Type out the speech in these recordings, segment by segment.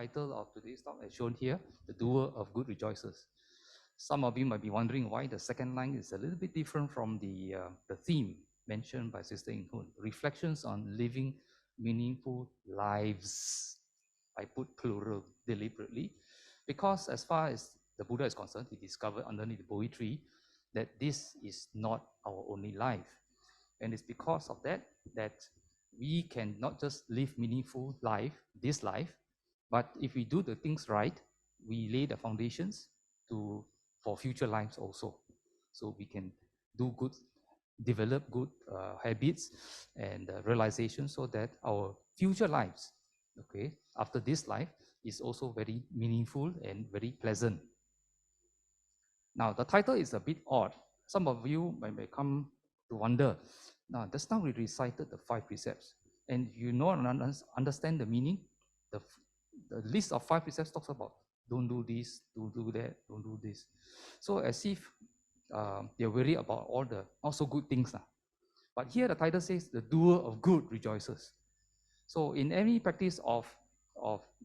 title of today's talk as shown here, The Doer of Good Rejoices. Some of you might be wondering why the second line is a little bit different from the theme mentioned by Sister In Hoon, reflections on living meaningful lives. I put plural deliberately, because as far as the Buddha is concerned, he discovered underneath the Bohi tree that this is not our only life. And it's because of that we can not just live meaningful life, this life, but if we do the things right, we lay the foundations for future lives also. So we can do good, develop good habits and realization, so that our future lives, okay, after this life, is also very meaningful and very pleasant. Now, the title is a bit odd. Some of you may come to wonder. Now, just now we recited the 5 precepts, and you know and understand the meaning. The list of 5 precepts talks about don't do this, don't do that, don't do this. So as if they're worried about all the not so good things. But here the title says the doer of good rejoices. So in any practice of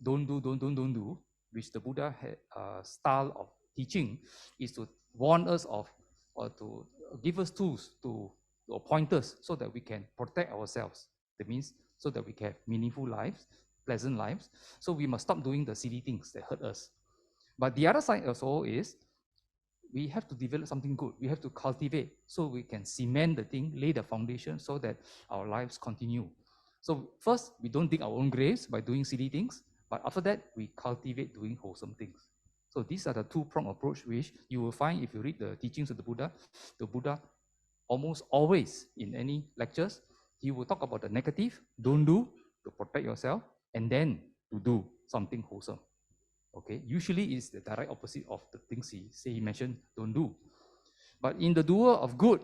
don't do, which the Buddha had style of teaching, is to warn us of, or to give us tools or pointers so that we can protect ourselves. That means so that we can have meaningful lives, pleasant lives. So we must stop doing the silly things that hurt us. But the other side also is we have to develop something good. We have to cultivate so we can cement the thing, lay the foundation so that our lives continue. So first, we don't dig our own graves by doing silly things, but after that, we cultivate doing wholesome things. So these are the two-pronged approach which you will find if you read the teachings of the Buddha almost always in any lectures, he will talk about the negative, don't do, to protect yourself, and then to do something wholesome. Okay, usually it's the direct opposite of the things he mentioned, don't do. But in the doer of good,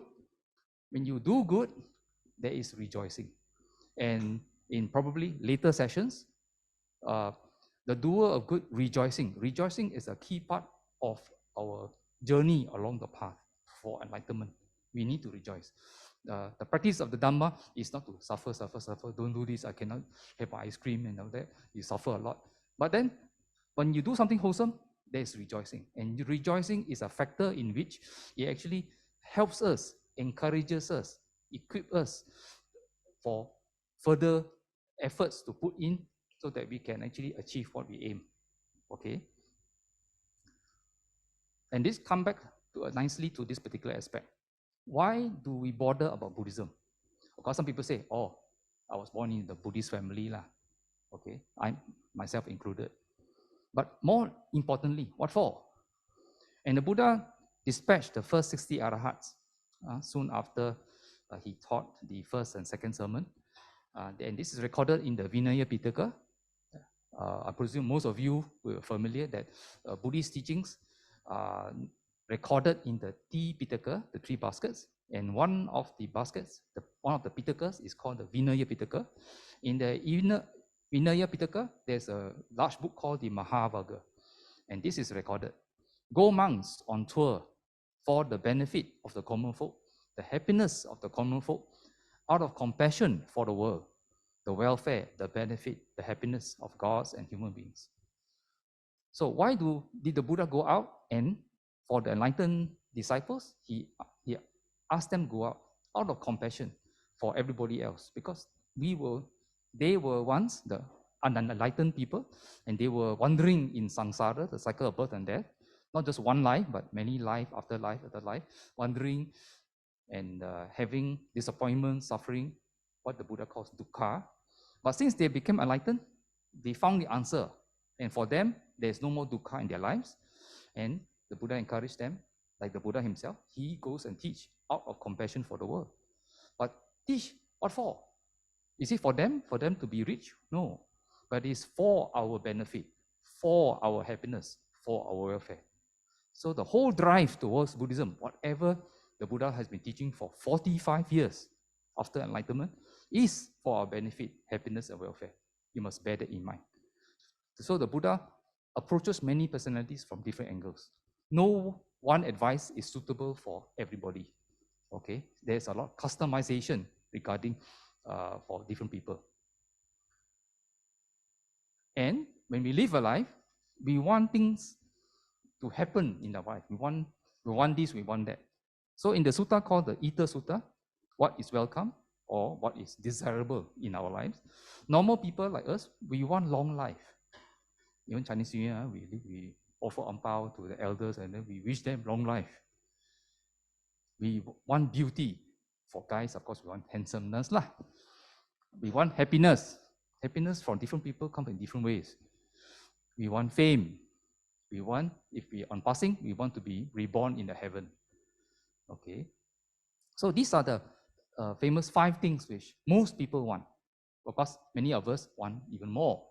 when you do good, there is rejoicing. And in probably later sessions, the doer of good rejoicing. Rejoicing is a key part of our journey along the path for enlightenment. We need to rejoice. The practice of the Dhamma is not to suffer. Don't do this, I cannot have ice cream and all that. You suffer a lot. But then, when you do something wholesome, there is rejoicing. And rejoicing is a factor in which it actually helps us, encourages us, equips us for further efforts to put in so that we can actually achieve what we aim. Okay? And this comes back nicely to this particular aspect. Why do we bother about Buddhism? Because some people say, oh, I was born in the Buddhist family, lah. Okay, I myself included. But more importantly, what for? And the Buddha dispatched the first 60 arahats soon after he taught the first and second sermon. And this is recorded in the Vinaya Pitaka. I presume most of you were familiar that Buddhist teachings are recorded in the Pitaka, the 3 baskets. And one of the baskets, one of the Pitakas is called the Vinaya Pitaka. In the Vinaya Pitaka, there's a large book called the Mahavagga. And this is recorded. Go monks on tour for the benefit of the common folk, the happiness of the common folk, out of compassion for the world, the welfare, the benefit, the happiness of gods and human beings. So why did the Buddha go out? And for the enlightened disciples, he asked them to go out of compassion for everybody else, because they were once the unenlightened people, and they were wandering in samsara, the cycle of birth and death, not just one life, but many life after life after life, wandering and having disappointment, suffering, what the Buddha calls dukkha. But since they became enlightened, they found the answer. And for them, there's no more dukkha in their lives. And the Buddha encouraged them, like the Buddha himself, he goes and teach out of compassion for the world. But teach what for? Is it for them to be rich? No. But it's for our benefit, for our happiness, for our welfare. So the whole drive towards Buddhism, whatever the Buddha has been teaching for 45 years after enlightenment, is for our benefit, happiness, and welfare. You must bear that in mind. So the Buddha approaches many personalities from different angles. No one advice is suitable for everybody. Okay, there's a lot of customization regarding for different people. And when we live a life, we want things to happen in our life. We want this, we want that. So in the sutta called the Ether Sutta, what is welcome or what is desirable in our lives, normal people like us, we want long life. Even Chinese New Year, we offer ampao to the elders and then we wish them long life. We want beauty. For guys, of course, we want handsomeness lah. We want happiness. Happiness from different people comes in different ways. We want fame. We want, if we on passing, we want to be reborn in the heaven. Okay. So these are the famous 5 things which most people want. Of course, many of us want even more.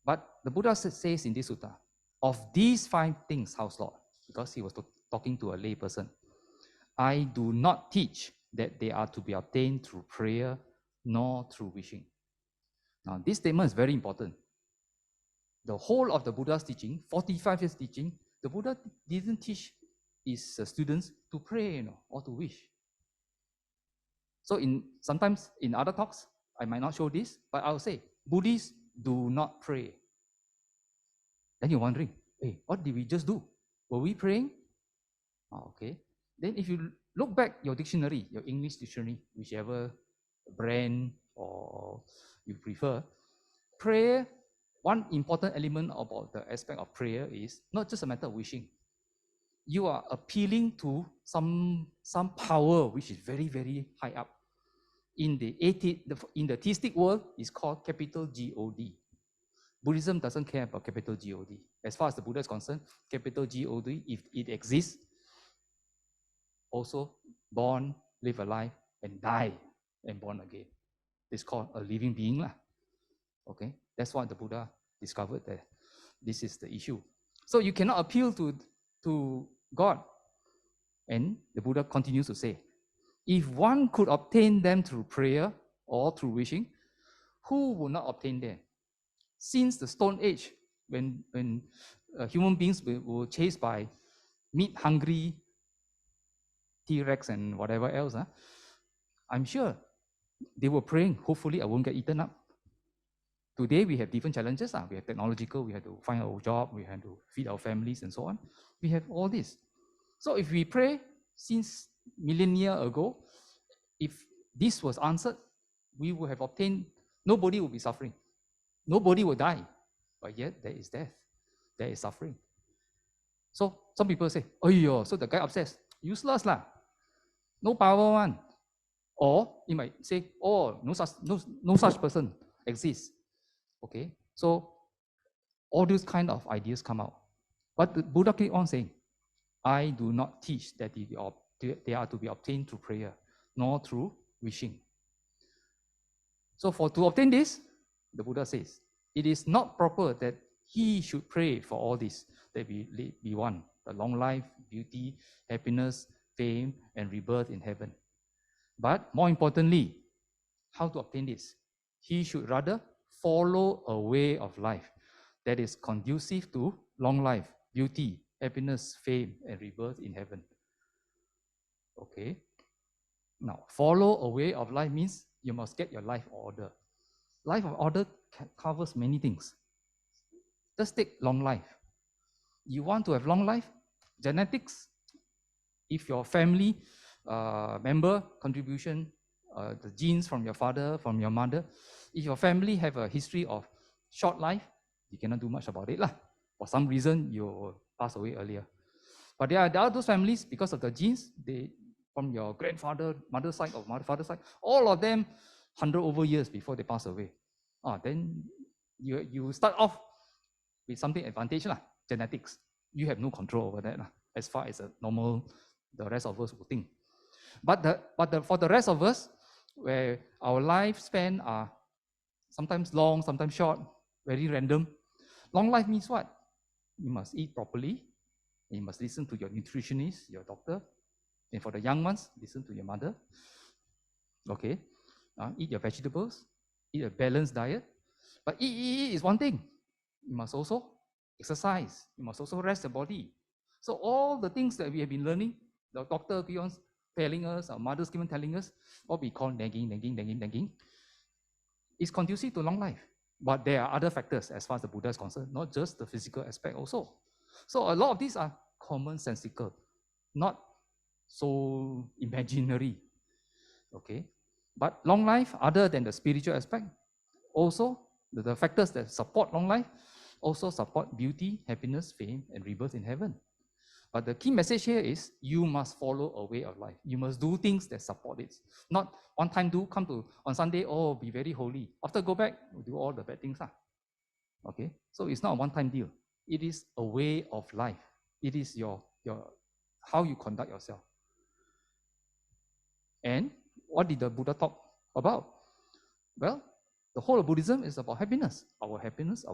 But the Buddha says in this sutta, of these 5 things, House Lord, because he was talking to a lay person, I do not teach that they are to be obtained through prayer nor through wishing. Now, this statement is very important. The whole of the Buddha's teaching, 45 years teaching, the Buddha didn't teach his students to pray, or to wish. So sometimes in other talks, I might not show this, but I'll say, Buddhists do not pray. Then you're wondering, hey, what did we just do? Were we praying? Oh, okay. Then if you look back your dictionary, your English dictionary, whichever brand or you prefer, prayer, one important element about the aspect of prayer is not just a matter of wishing. You are appealing to some power which is very, very high up. In the theistic world, it's called capital G-O-D. Buddhism doesn't care about capital G-O-D. As far as the Buddha is concerned, capital G-O-D, if it exists, also born, live a life, and die, and born again. It's called a living being. Okay, that's what the Buddha discovered there. This is the issue. So you cannot appeal to God. And the Buddha continues to say, if one could obtain them through prayer or through wishing, who would not obtain them? Since the Stone Age, when human beings were chased by meat-hungry T-Rex and whatever else, I'm sure they were praying, hopefully I won't get eaten up. Today we have different challenges. We have technological, we have to find our job, we have to feed our families and so on. We have all this. So if we pray since millennia ago, if this was answered, we would have obtained, nobody will be suffering. Nobody will die. But yet there is death. There is suffering. So some people say, oh yeah, so the guy upstairs, useless lah. No power one. Or you might say, oh, no such person exists. Okay, so all these kind of ideas come out. But the Buddha keep on saying, I do not teach that they are to be obtained through prayer, nor through wishing. So to obtain this, the Buddha says, it is not proper that he should pray for all this, that we want, the long life, beauty, happiness, fame, and rebirth in heaven. But more importantly, how to obtain this? He should rather follow a way of life that is conducive to long life, beauty, happiness, fame, and rebirth in heaven. Okay? Now, follow a way of life means you must get your life order. Life of order covers many things. Just take long life. You want to have long life? Genetics. If your family member contribution, the genes from your father, from your mother, if your family have a history of short life, you cannot do much about it lah. For some reason, you pass away earlier. But there are those families, because of the genes, from your grandfather, mother's side or father's side, all of them 100 over years before they pass away. Then you start off with something advantage lah, genetics. You have no control over that lah, as far as the rest of us will think. But for the rest of us, where our lifespan are sometimes long, sometimes short, very random. Long life means what? You must eat properly. You must listen to your nutritionist, your doctor. And for the young ones, listen to your mother. Okay. Eat your vegetables. Eat a balanced diet. But eat is one thing. You must also exercise. You must also rest the body. So all the things that we have been learning, the doctor keeps on telling us, our mothers keep on telling us, what we call nagging, is conducive to long life. But there are other factors as far as the Buddha is concerned, not just the physical aspect also. So a lot of these are commonsensical, not so imaginary. Okay. But long life, other than the spiritual aspect, also the factors that support long life also support beauty, happiness, fame, and rebirth in heaven. But the key message here is you must follow a way of life. You must do things that support it. Not one time do, come to on Sunday, oh, be very holy. After go back, do all the bad things. Okay? So it's not a one-time deal. It is a way of life. It is your how you conduct yourself. And what did the Buddha talk about? Well, the whole of Buddhism is about happiness, our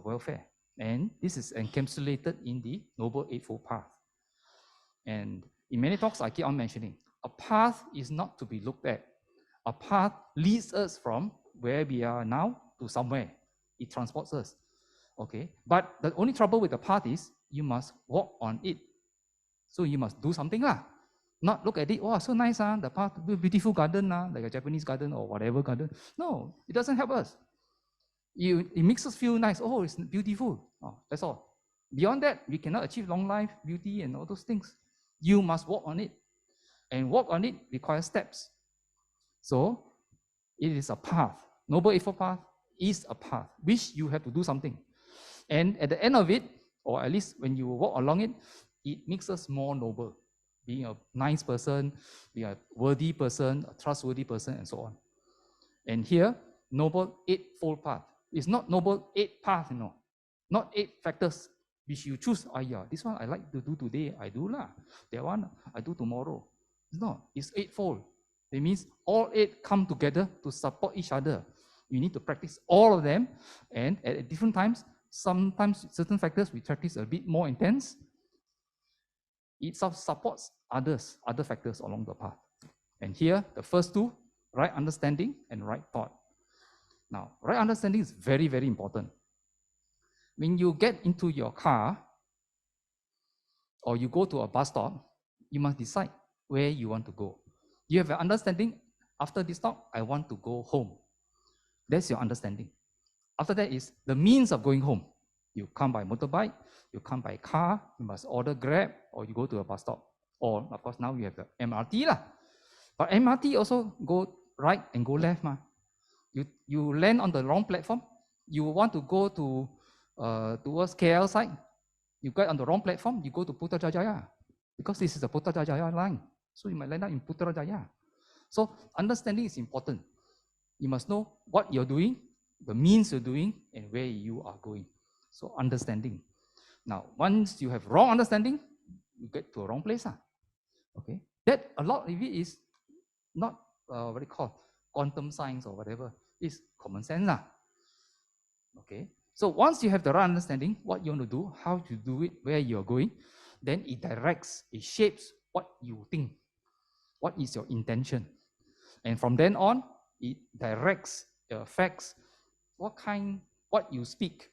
welfare. And this is encapsulated in the Noble Eightfold Path. And in many talks, I keep on mentioning, a path is not to be looked at. A path leads us from where we are now to somewhere. It transports us. Okay? But the only trouble with the path is you must walk on it. So you must do something lah. Not look at it, oh, so nice, the path, beautiful garden, like a Japanese garden or whatever garden. No, it doesn't help us. It makes us feel nice. Oh, it's beautiful. Oh, that's all. Beyond that, we cannot achieve long life, beauty, and all those things. You must walk on it. And walk on it requires steps. So, it is a path. Noble Eightfold Path is a path, which you have to do something. And at the end of it, or at least when you walk along it, it makes us more noble. Being a nice person, being a worthy person, a trustworthy person, and so on. And here, Noble Eightfold Path. It's not Noble Eight Path, not 8 factors which you choose. This one I like to do today, I do lah. That one I do tomorrow. It's not. It's eightfold. It means all 8 come together to support each other. You need to practice all of them, and at different times, sometimes certain factors we practice a bit more intense. It supports other factors along the path. And here, the first 2, right understanding and right thought. Now, right understanding is very, very important. When you get into your car or you go to a bus stop, you must decide where you want to go. You have an understanding, after this stop, I want to go home. That's your understanding. After that is the means of going home. You come by motorbike, you come by car, you must order Grab, or you go to a bus stop. Or, of course, now you have the MRT lah. But MRT also go right and go left. You land on the wrong platform. You want to go to towards KL side. You get on the wrong platform, you go to Putrajaya. Because this is the Putrajaya line. So you might land up in Putrajaya. So understanding is important. You must know what you're doing, the means you're doing, and where you are going. So understanding. Now, once you have wrong understanding, you get to a wrong place. Okay, that a lot of it is not what they call quantum science or whatever. It's common sense. Okay, so once you have the right understanding, what you want to do, how to do it, where you're going, then it directs, it shapes what you think. What is your intention? And from then on, it directs, it affects what you speak,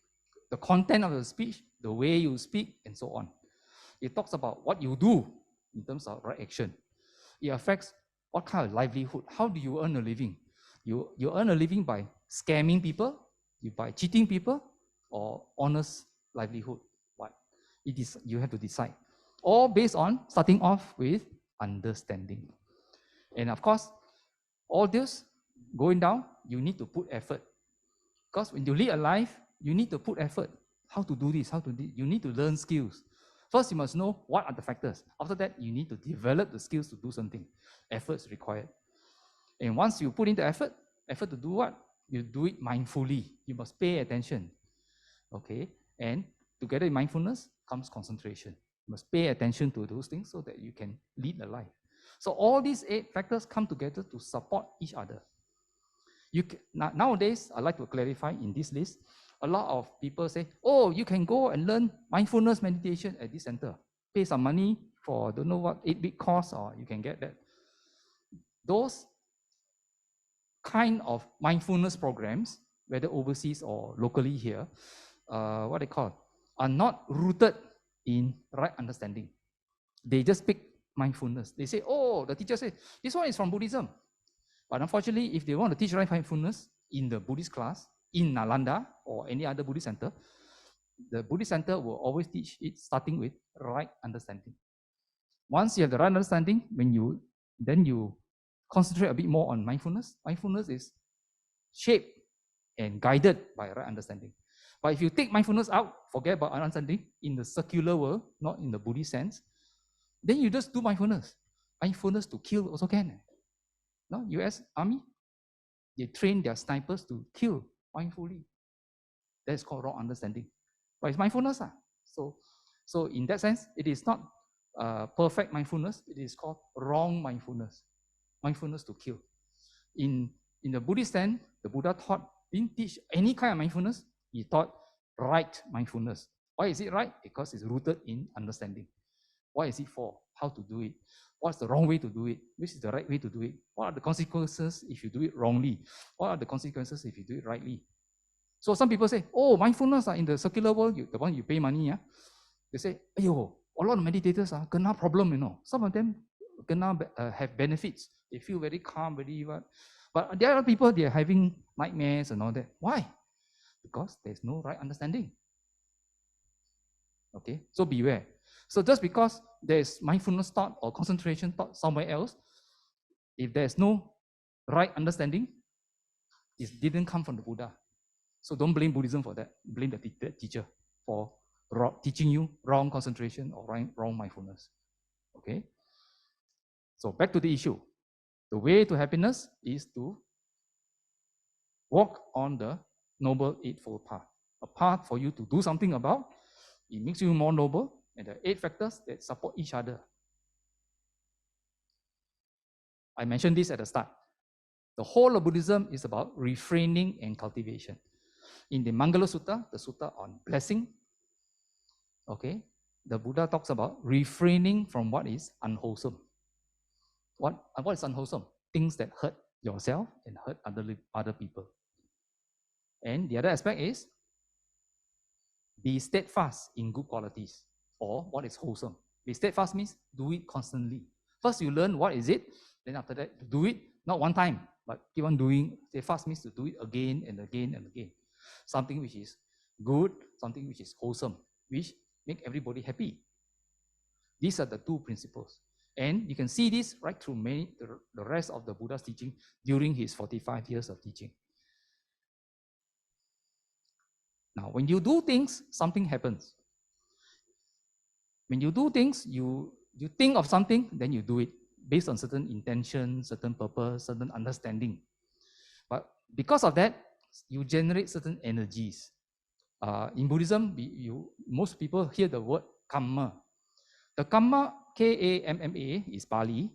the content of the speech, the way you speak, and so on. It talks about what you do in terms of right action. It affects what kind of livelihood. How do you earn a living? You earn a living by scamming people, by cheating people, or honest livelihood. What? It is, you have to decide. All based on starting off with understanding. And of course, all this going down, you need to put effort. Because when you lead a life, you need to put effort. How to do this, you need to learn skills. First, you must know what are the factors. After that, you need to develop the skills to do something. Efforts required. And once you put in the effort to do what? You do it mindfully. You must pay attention. Okay? And together with mindfulness comes concentration. You must pay attention to those things so that you can lead a life. So all these 8 factors come together to support each other. Nowadays, I'd like to clarify in this list, a lot of people say, oh, you can go and learn mindfulness meditation at this center. Pay some money for don't know what 8-week course, or you can get that. Those kind of mindfulness programs, whether overseas or locally here, what they call, are not rooted in right understanding. They just pick mindfulness. They say, oh, the teacher said, this one is from Buddhism. But unfortunately, if they want to teach right mindfulness in the Buddhist class, in Nalanda or any other Buddhist center, the Buddhist center will always teach it starting with right understanding. Once you have the right understanding, then you concentrate a bit more on mindfulness. Mindfulness is shaped and guided by right understanding. But if you take mindfulness out, forget about understanding in the secular world, not in the Buddhist sense, then you just do mindfulness. Mindfulness to kill also can. No, US Army, they train their snipers to kill mindfully. That's called wrong understanding. But it's mindfulness. So in that sense, it is not perfect mindfulness. It is called wrong mindfulness. Mindfulness to kill. In the Buddhist sense, the Buddha didn't teach any kind of mindfulness. He taught right mindfulness. Why is it right? Because it's rooted in understanding. What is it for? How to do it? What's the wrong way to do it? Which is the right way to do it? What are the consequences if you do it wrongly? What are the consequences if you do it rightly? So some people say, oh, mindfulness in the secular world, the one you pay money, they say, ayo, a lot of meditators kena problem, Some of them kena have benefits. They feel very calm, very what. But there are people, they are having nightmares and all that. Why? Because there's no right understanding. Okay, so beware. So just because there's mindfulness thought or concentration thought somewhere else, if there's no right understanding, it didn't come from the Buddha. So don't blame Buddhism for that. Blame the teacher for teaching you wrong concentration or wrong mindfulness. Okay? So back to the issue. The way to happiness is to walk on the Noble Eightfold Path. A path for you to do something about. It makes you more noble. And the 8 factors that support each other. I mentioned this at the start. The whole of Buddhism is about refraining and cultivation. In the Mangala Sutta, the sutta on blessing, okay, the Buddha talks about refraining from what is unwholesome. What is unwholesome? Things that hurt yourself and hurt other people. And the other aspect is be steadfast in good qualities, or what is wholesome. Be steadfast means do it constantly. First you learn what is it, then after that do it, not one time, but keep on doing. Steadfast means to do it again and again and again. Something which is good, something which is wholesome, which make everybody happy. These are the 2 principles. And you can see this right through the rest of the Buddha's teaching during his 45 years of teaching. Now, when you do things, something happens. When you do things, you think of something, then you do it based on certain intention, certain purpose, certain understanding. But because of that, you generate certain energies. In Buddhism, most people hear the word karma. The karma, K-A-M-M-A, is Pali,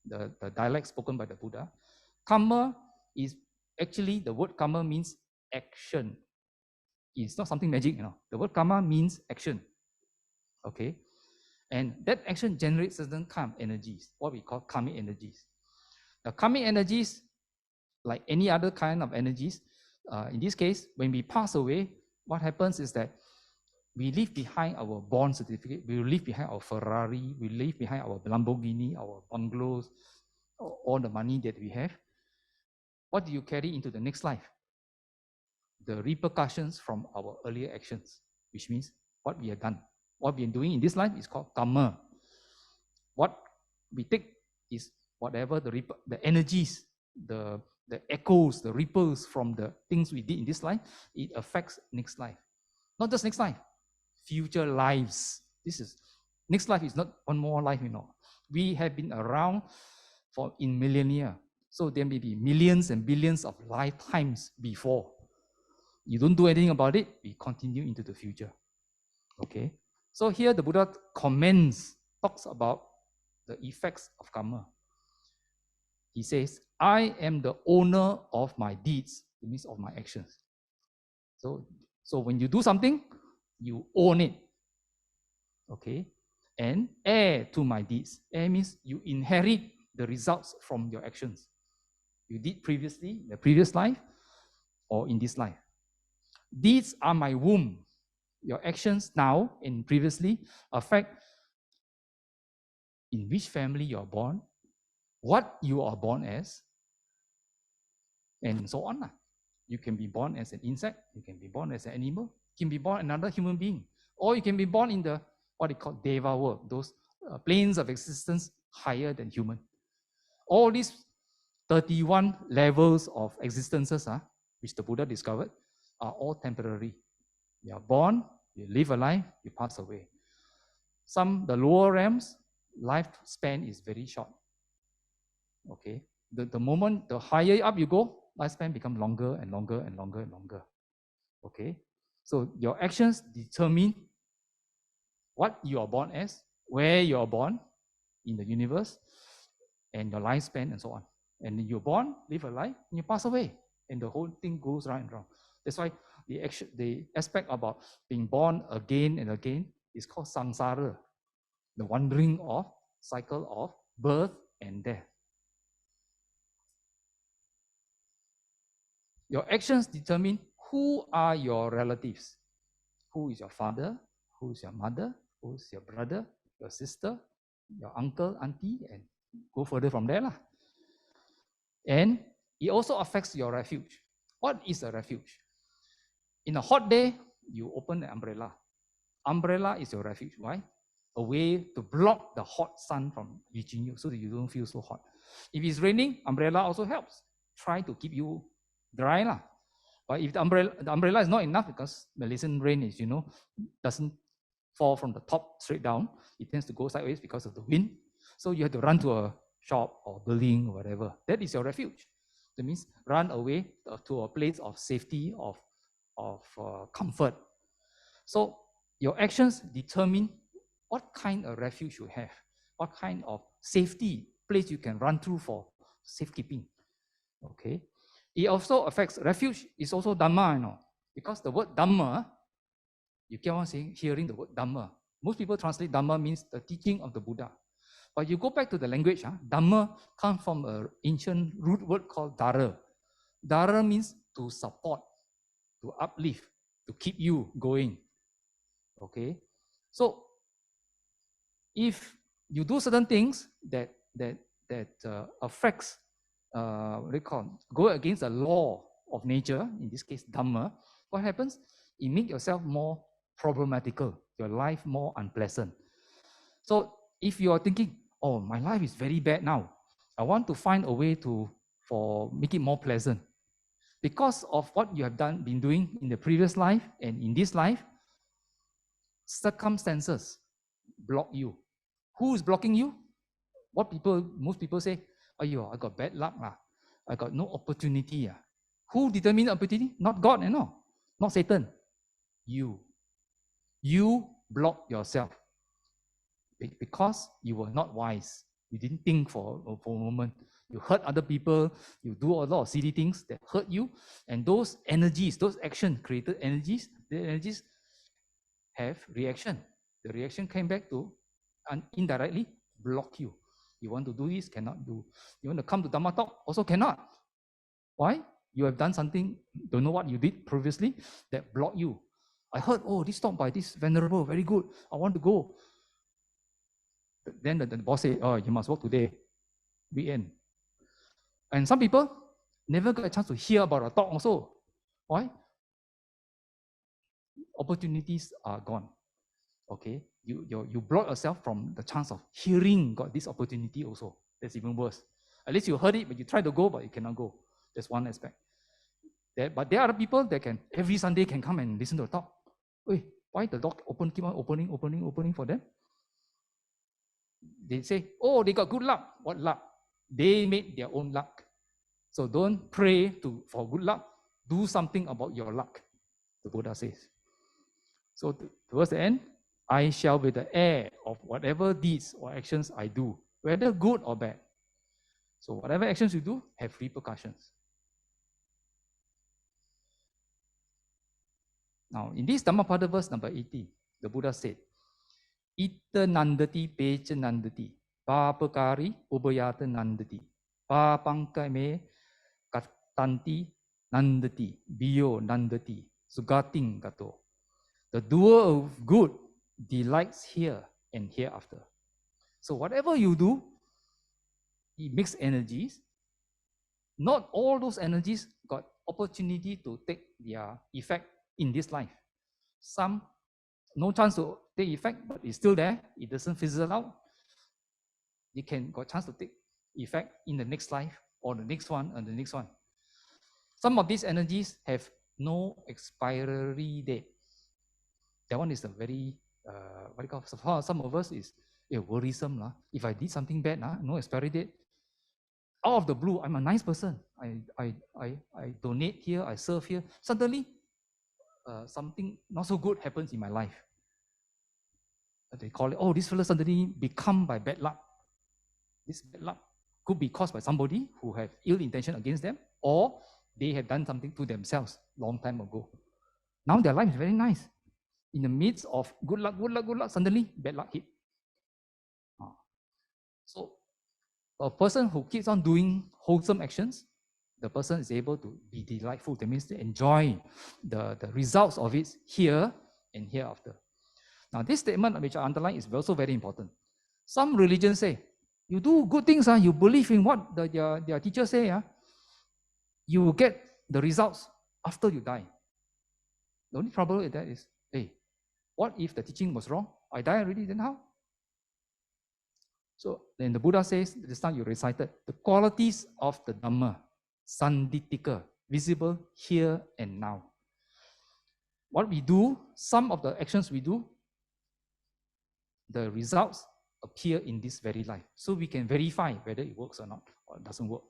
the dialect spoken by the Buddha. Karma is actually, the word karma means action. It's not something magic, The word karma means action. Okay? And that action generates certain karmic energies, what we call karmic energies. The karmic energies, like any other kind of energies, in this case, when we pass away, what happens is that we leave behind our born certificate, we leave behind our Ferrari, we leave behind our Lamborghini, our bungalows, all the money that we have. What do you carry into the next life? The repercussions from our earlier actions, which means what we have done. What we are doing in this life is called karma. What we take is whatever the energies, the echoes, the ripples from the things we did in this life, it affects next life. Not just next life, future lives. Next life is not one more life, We have been around in millennia. So there may be millions and billions of lifetimes before. You don't do anything about it, we continue into the future. Okay? So here the Buddha talks about the effects of karma. He says, I am the owner of my deeds, it means of my actions. So when you do something, you own it. Okay? And heir to my deeds. Heir means you inherit the results from your actions. You did previously, in the previous life, or in this life. Deeds are my womb. Your actions now and previously affect in which family you are born, what you are born as, and so on. You can be born as an insect, you can be born as an animal, you can be born another human being, or you can be born in the what they call Deva world, those planes of existence higher than human. All these 31 levels of existences, which the Buddha discovered, are all temporary. You are born, you live a life, you pass away. The lower realms, lifespan is very short. Okay, the higher up you go, lifespan becomes longer and longer and longer and longer. Okay, so your actions determine what you are born as, where you are born in the universe, and your lifespan and so on. And you're born, live a life, and you pass away, and the whole thing goes round and round. That's why the aspect about being born again and again is called samsara, the wandering of cycle of birth and death. Your actions determine who are your relatives. Who is your father? Who is your mother? Who is your brother? Your sister? Your uncle, auntie? And go further from there. And it also affects your refuge. What is a refuge? In a hot day, you open the umbrella. Umbrella is your refuge. Why? A way to block the hot sun from reaching you so that you don't feel so hot. If it's raining, umbrella also helps. Try to keep you dry. But if the umbrella is not enough, because Malaysian rain is, doesn't fall from the top straight down, it tends to go sideways because of the wind. So you have to run to a shop or building or whatever. That is your refuge. That means run away to a place of safety, of comfort. So your actions determine what kind of refuge you have, what kind of safety place you can run through for safekeeping. Okay. It also affects refuge. It's also Dhamma, because the word Dhamma, you keep on hearing the word Dhamma. Most people translate Dhamma means the teaching of the Buddha. But you go back to the language, Dhamma comes from an ancient root word called Dara. Dara means to support, to uplift, to keep you going. Okay, so if you do certain things that affects, go against the law of nature, in this case Dhamma, what happens? It makes yourself more problematical, your life more unpleasant. So if you are thinking, oh, my life is very bad now, I want to find a way for make it more pleasant. Because of what you have been doing in the previous life and in this life, circumstances block you. Who is blocking you? Most people say, I got bad luck. I got no opportunity. Who determines opportunity? Not God, not Satan. You. You block yourself because you were not wise. You didn't think for a moment. You hurt other people. You do a lot of silly things that hurt you. And those energies, those action created energies, the energies have reaction. The reaction came back to and indirectly block you. You want to do this, cannot do. You want to come to Dhamma talk, also cannot. Why? You have done something, don't know what you did previously, that block you. I heard, this talk by this venerable, very good. I want to go. Then the boss said, you must work today. Weekend. And some people never got a chance to hear about a talk also. Why? Opportunities are gone. Okay, you block yourself from the chance of hearing got this opportunity also. That's even worse. At least you heard it, but you try to go, but you cannot go. That's one aspect. But there are people that can every Sunday can come and listen to a talk. Wait, why the door keep on opening for them? They say, they got good luck. What luck? They made their own luck. So don't pray for good luck. Do something about your luck, the Buddha says. So towards the end, I shall be the heir of whatever deeds or actions I do, whether good or bad. So whatever actions you do have repercussions. Now, in this Dhammapada verse number 80, the Buddha said, Ita nandati pecha nandati, papakari ubayata nandati, papankame katanti nandati, biyo nandati, sugating gato. The doer of good delights here and hereafter. So whatever you do, it makes energies. Not all those energies got opportunity to take their effect in this life. Some no chance to take effect, but it's still there. It doesn't fizzle out. They can got chance to take effect in the next life or the next one and the next one. Some of these energies have no expiry date. That one is a very what do you call? For some of us is worrisome lah. If I did something bad, no expiry date. Out of the blue, I'm a nice person. I donate here, I serve here. Suddenly, something not so good happens in my life. They call it, oh, this fellow suddenly become by bad luck. This bad luck could be caused by somebody who have ill intention against them, or they have done something to themselves long time ago. Now their life is very nice. In the midst of good luck, suddenly bad luck hit. So a person who keeps on doing wholesome actions, the person is able to be delightful. That means to enjoy the results of it here and hereafter. Now, this statement which I underline is also very important. Some religions say, you do good things, you believe in what their teachers say, you will get the results after you die. The only trouble with that is, hey, what if the teaching was wrong? I die already, then how? So then the Buddha says, this time you recited, the qualities of the Dhamma, Sandittika, visible here and now. What we do, some of the actions we do, the results appear in this very life. So we can verify whether it works or not, or it doesn't work.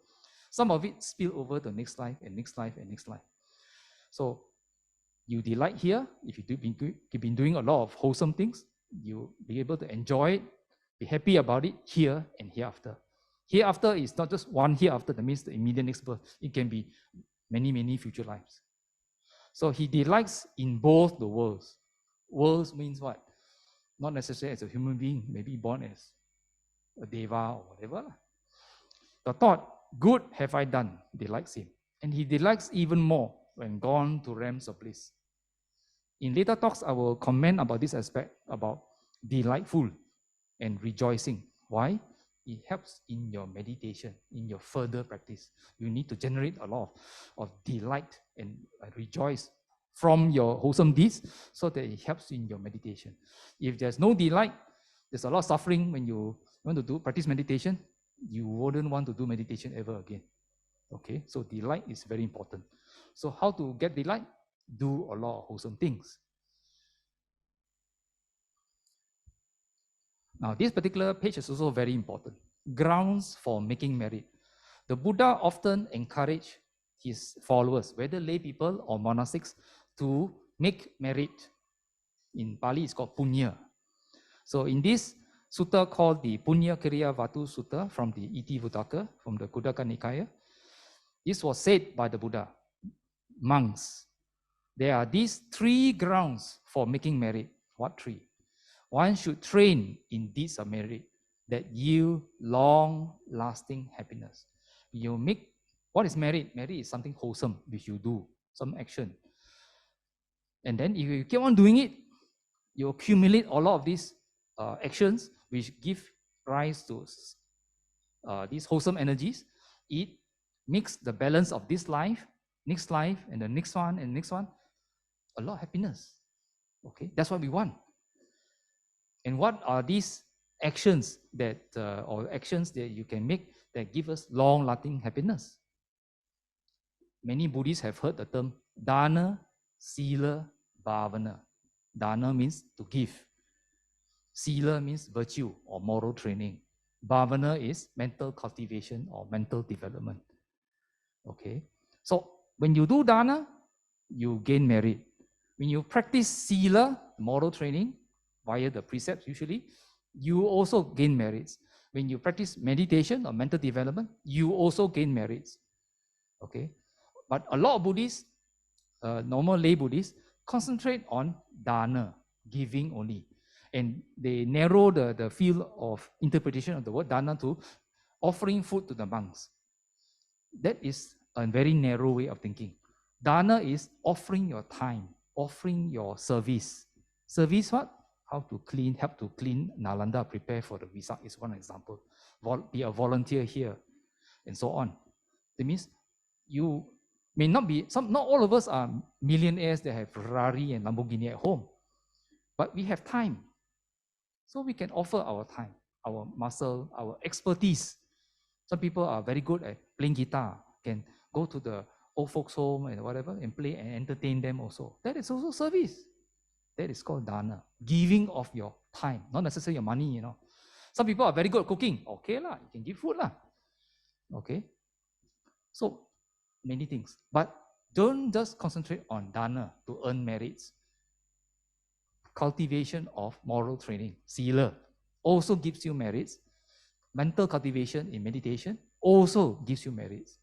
Some of it spill over the next life and next life and next life. So you delight here, if you've been doing a lot of wholesome things, you'll be able to enjoy it, be happy about it here and hereafter. Hereafter is not just one hereafter, that means the immediate next birth. It can be many, many future lives. So he delights in both the worlds. Worlds means what? Not necessarily as a human being, maybe born as a deva or whatever. The thought, good have I done, delights him. And he delights even more when gone to realms of bliss. In later talks, I will comment about this aspect, about delightful and rejoicing. Why? It helps in your meditation, in your further practice. You need to generate a lot of delight and rejoice from your wholesome deeds so that it helps in your meditation. If there's no delight, there's a lot of suffering when you want to practice meditation, you wouldn't want to do meditation ever again. Okay, so delight is very important. So how to get delight? Do a lot of wholesome things. Now, this particular page is also very important. Grounds for making merit. The Buddha often encouraged his followers, whether lay people or monastics, to make merit. In Pali, it's called punya. So in this sutta called the Punya Kriya Vatu Sutta from the Iti Vuttaka, from the Khuddaka Nikaya, this was said by the Buddha. Monks, there are these 3 grounds for making merit. What 3? One should train in deeds of merit that yield long-lasting happiness. You make, what is merit? Merit is something wholesome which you do, some action. And then if you keep on doing it, you accumulate a lot of these actions which give rise to these wholesome energies. It makes the balance of this life, next life, and the next one, and the next one, a lot of happiness. Okay, that's what we want. And what are these actions that, or actions that you can make that give us long-lasting happiness? Many Buddhists have heard the term dana, sila, bhavana. Dana means to give. Sila means virtue or moral training. Bhavana is mental cultivation or mental development. Okay, so when you do dana, you gain merit. When you practice sila, moral training, via the precepts usually, you also gain merits. When you practice meditation or mental development, you also gain merits. Okay, but a lot of Buddhists, normal lay Buddhists, concentrate on dana, giving only. And they narrow the field of interpretation of the word dana to offering food to the monks. That is a very narrow way of thinking. Dana is offering your time, offering your service. Service what? How to clean, help to clean Nalanda, prepare for the visa is one example. Be a volunteer here, and so on. That means you May not be, not all of us are millionaires that have Ferrari and Lamborghini at home, but we have time. So we can offer our time, our muscle, our expertise. Some people are very good at playing guitar, can go to the old folks home and whatever and play and entertain them also. That is also service. That is called dana, giving of your time, not necessarily your money, you know. Some people are very good at cooking. Okay lah, you can give food lah. Okay. So many things. But don't just concentrate on dana to earn merits. Cultivation of moral training, sila, also gives you merits. Mental cultivation in meditation also gives you merits.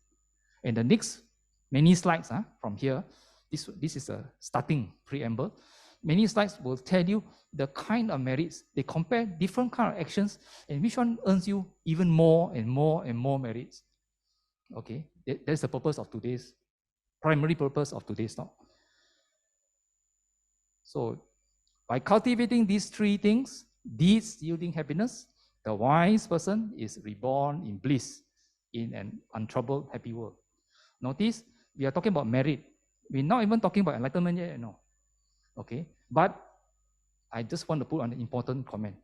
And the next many slides from here, this is a starting preamble. Many slides will tell you the kind of merits. They compare different kind of actions and which one earns you even more and more and more merits. Okay, that's the purpose of today's, primary purpose of today's talk. So by cultivating these three things, deeds yielding happiness, the wise person is reborn in bliss, in an untroubled, happy world. Notice, we are talking about merit. We're not even talking about enlightenment yet, no. Okay, but I just want to put an important comment.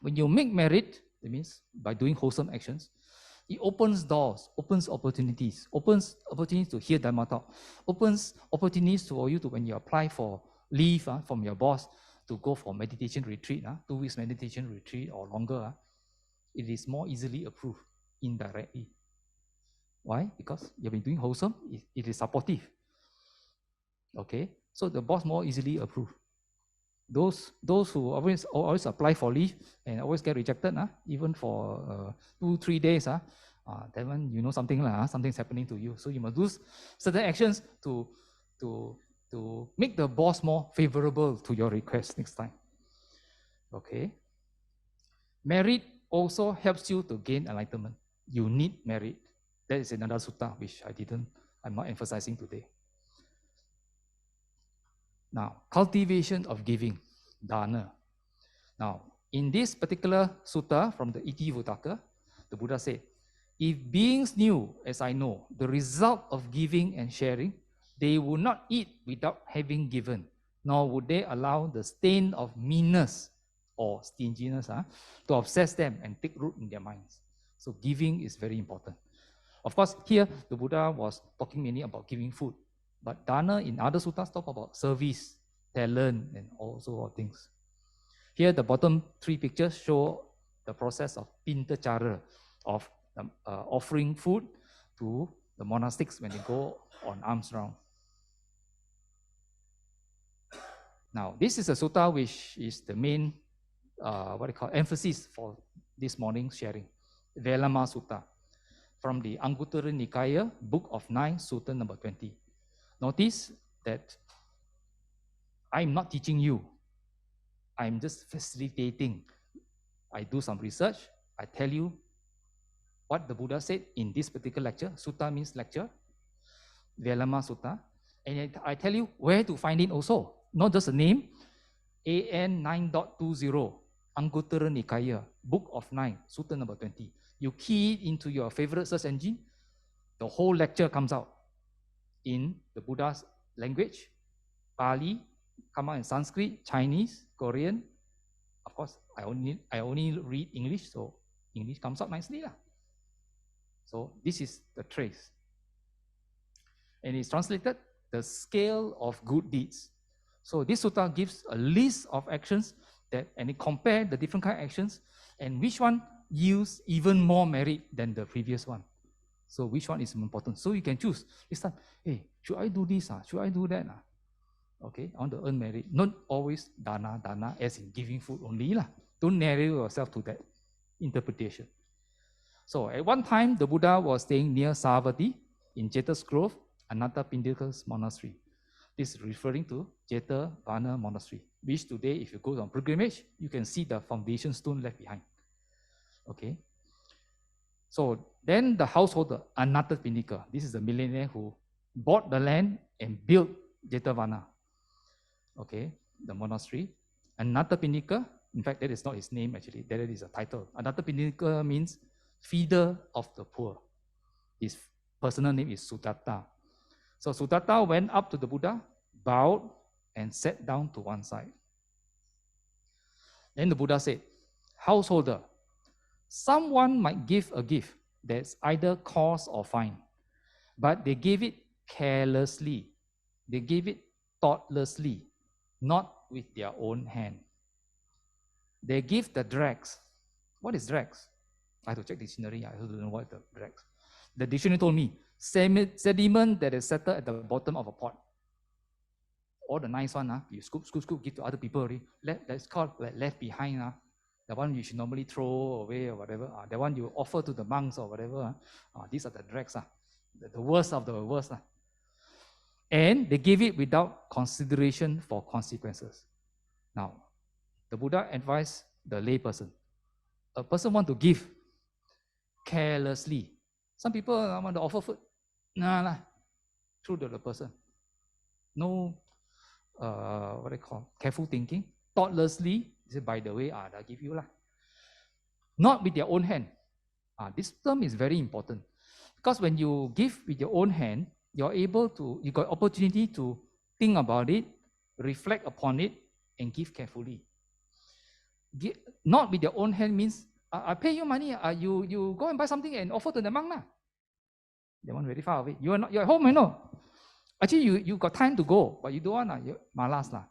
When you make merit, that means by doing wholesome actions, it opens doors, opens opportunities to hear Dharma talk, opens opportunities for you to, when you apply for leave from your boss to go for meditation retreat, 2 weeks meditation retreat or longer, it is more easily approved indirectly. Why? Because you've been doing wholesome, it is supportive. Okay, so the boss more easily approve. Those who always apply for leave and always get rejected, even for 2-3 days, that one you know something something's happening to you. So you must do certain actions to make the boss more favorable to your request next time. Okay. Merit also helps you to gain enlightenment. You need merit. That is another sutta which I'm not emphasizing today. Now, cultivation of giving, dana. Now, in this particular sutta from the Iti Vuttaka, the Buddha said, if beings knew, as I know, the result of giving and sharing, they would not eat without having given, nor would they allow the stain of meanness or stinginess to obsess them and take root in their minds. So giving is very important. Of course, here the Buddha was talking mainly about giving food, but dana in other suttas talk about service, talent, and all sorts of things. Here, the bottom 3 pictures show the process of pintachara, of offering food to the monastics when they go on alms round. Now, this is a sutta which is the main emphasis for this morning's sharing, Velama Sutta, from the Anguttara Nikaya, Book of 9, Sutta number 20. Notice that I'm not teaching you. I'm just facilitating. I do some research. I tell you what the Buddha said in this particular lecture. Sutta means lecture. Velama Sutta. And I tell you where to find it also. Not just a name. AN 9.20. Anguttara Nikaya, Book of 9, Sutta number 20. You key it into your favorite search engine. The whole lecture comes out in the Buddha's language. Pali, come out in Sanskrit, Chinese, Korean. Of course, I only read English, so English comes out nicely. So this is the trace. And it's translated, the scale of good deeds. So this sutta gives a list of actions and it compares the different kind of actions and which one yields even more merit than the previous one. So which one is important? So you can choose. This time, hey, should I do this? Should I do that? Okay, I want to earn merit. Not always dana as in giving food only. Don't narrow yourself to that interpretation. So at one time, the Buddha was staying near Savatthi in Jeta's Grove, Ananda Pindika's monastery. This is referring to Jetavana Monastery, which today, if you go on pilgrimage, you can see the foundation stone left behind. Okay. So then the householder, Ananda Pindika, this is the millionaire who bought the land and built Jetavana. Okay, the monastery. Ananda Pindika, in fact, that is not his name actually, that is a title. Ananda Pindika means feeder of the poor. His personal name is Sudatta. So Sudatta went up to the Buddha, bowed, and sat down to one side. Then the Buddha said, householder, someone might give a gift that's either cause or fine, but they give it carelessly. They give it thoughtlessly, not with their own hand. They give the dregs. What is dregs? I have to check dictionary. I don't know what the dregs. The dictionary told me, sediment that is settled at the bottom of a pot. All the nice one, you scoop, give to other people already. That's called left behind. The one you should normally throw away or whatever. The one you offer to the monks or whatever. These are the dregs. The worst of the worst. And they give it without consideration for consequences. Now, the Buddha advised the layperson. A person want to give carelessly. Some people want to offer food. Through the person. No, what they call, careful thinking. Thoughtlessly, say, by the way, I give you lah. Not with their own hand. This term is very important. Because when you give with your own hand, you got opportunity to think about it, reflect upon it, and give carefully. Not with your own hand means, I pay you money, you go and buy something and offer to the monk. That one very far away. You're at home, Actually, you got time to go, but you don't want, malas lah.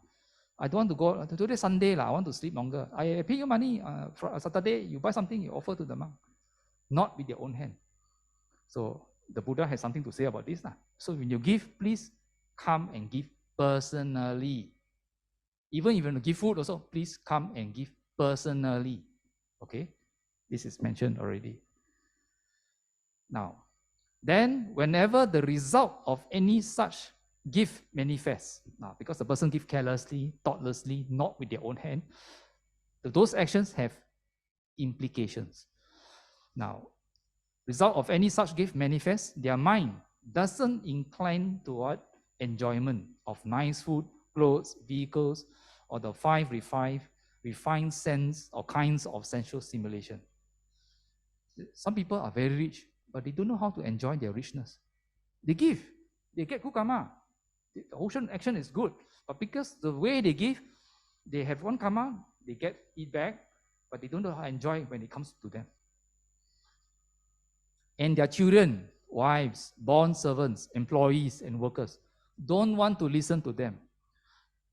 I don't want to go, today Sunday, I want to sleep longer. I pay you money, for Saturday, you buy something, you offer to the monk. Not with your own hand. So the Buddha has something to say about this. So when you give, please come and give personally. Even if you want to give food also, please come and give personally. Okay? This is mentioned already. Now, then whenever the result of any such gift manifests, now because the person gives carelessly, thoughtlessly, not with their own hand, those actions have implications. Now, result of any such gift manifests, their mind doesn't incline toward enjoyment of nice food, clothes, vehicles, or the five refined sense or kinds of sensual stimulation. Some people are very rich, but they don't know how to enjoy their richness. They give, they get good karma. The whole action is good, but because the way they give, they have one karma, they get it back, but they don't know how to enjoy when it comes to them. And their children, wives, bond servants, employees, and workers don't want to listen to them.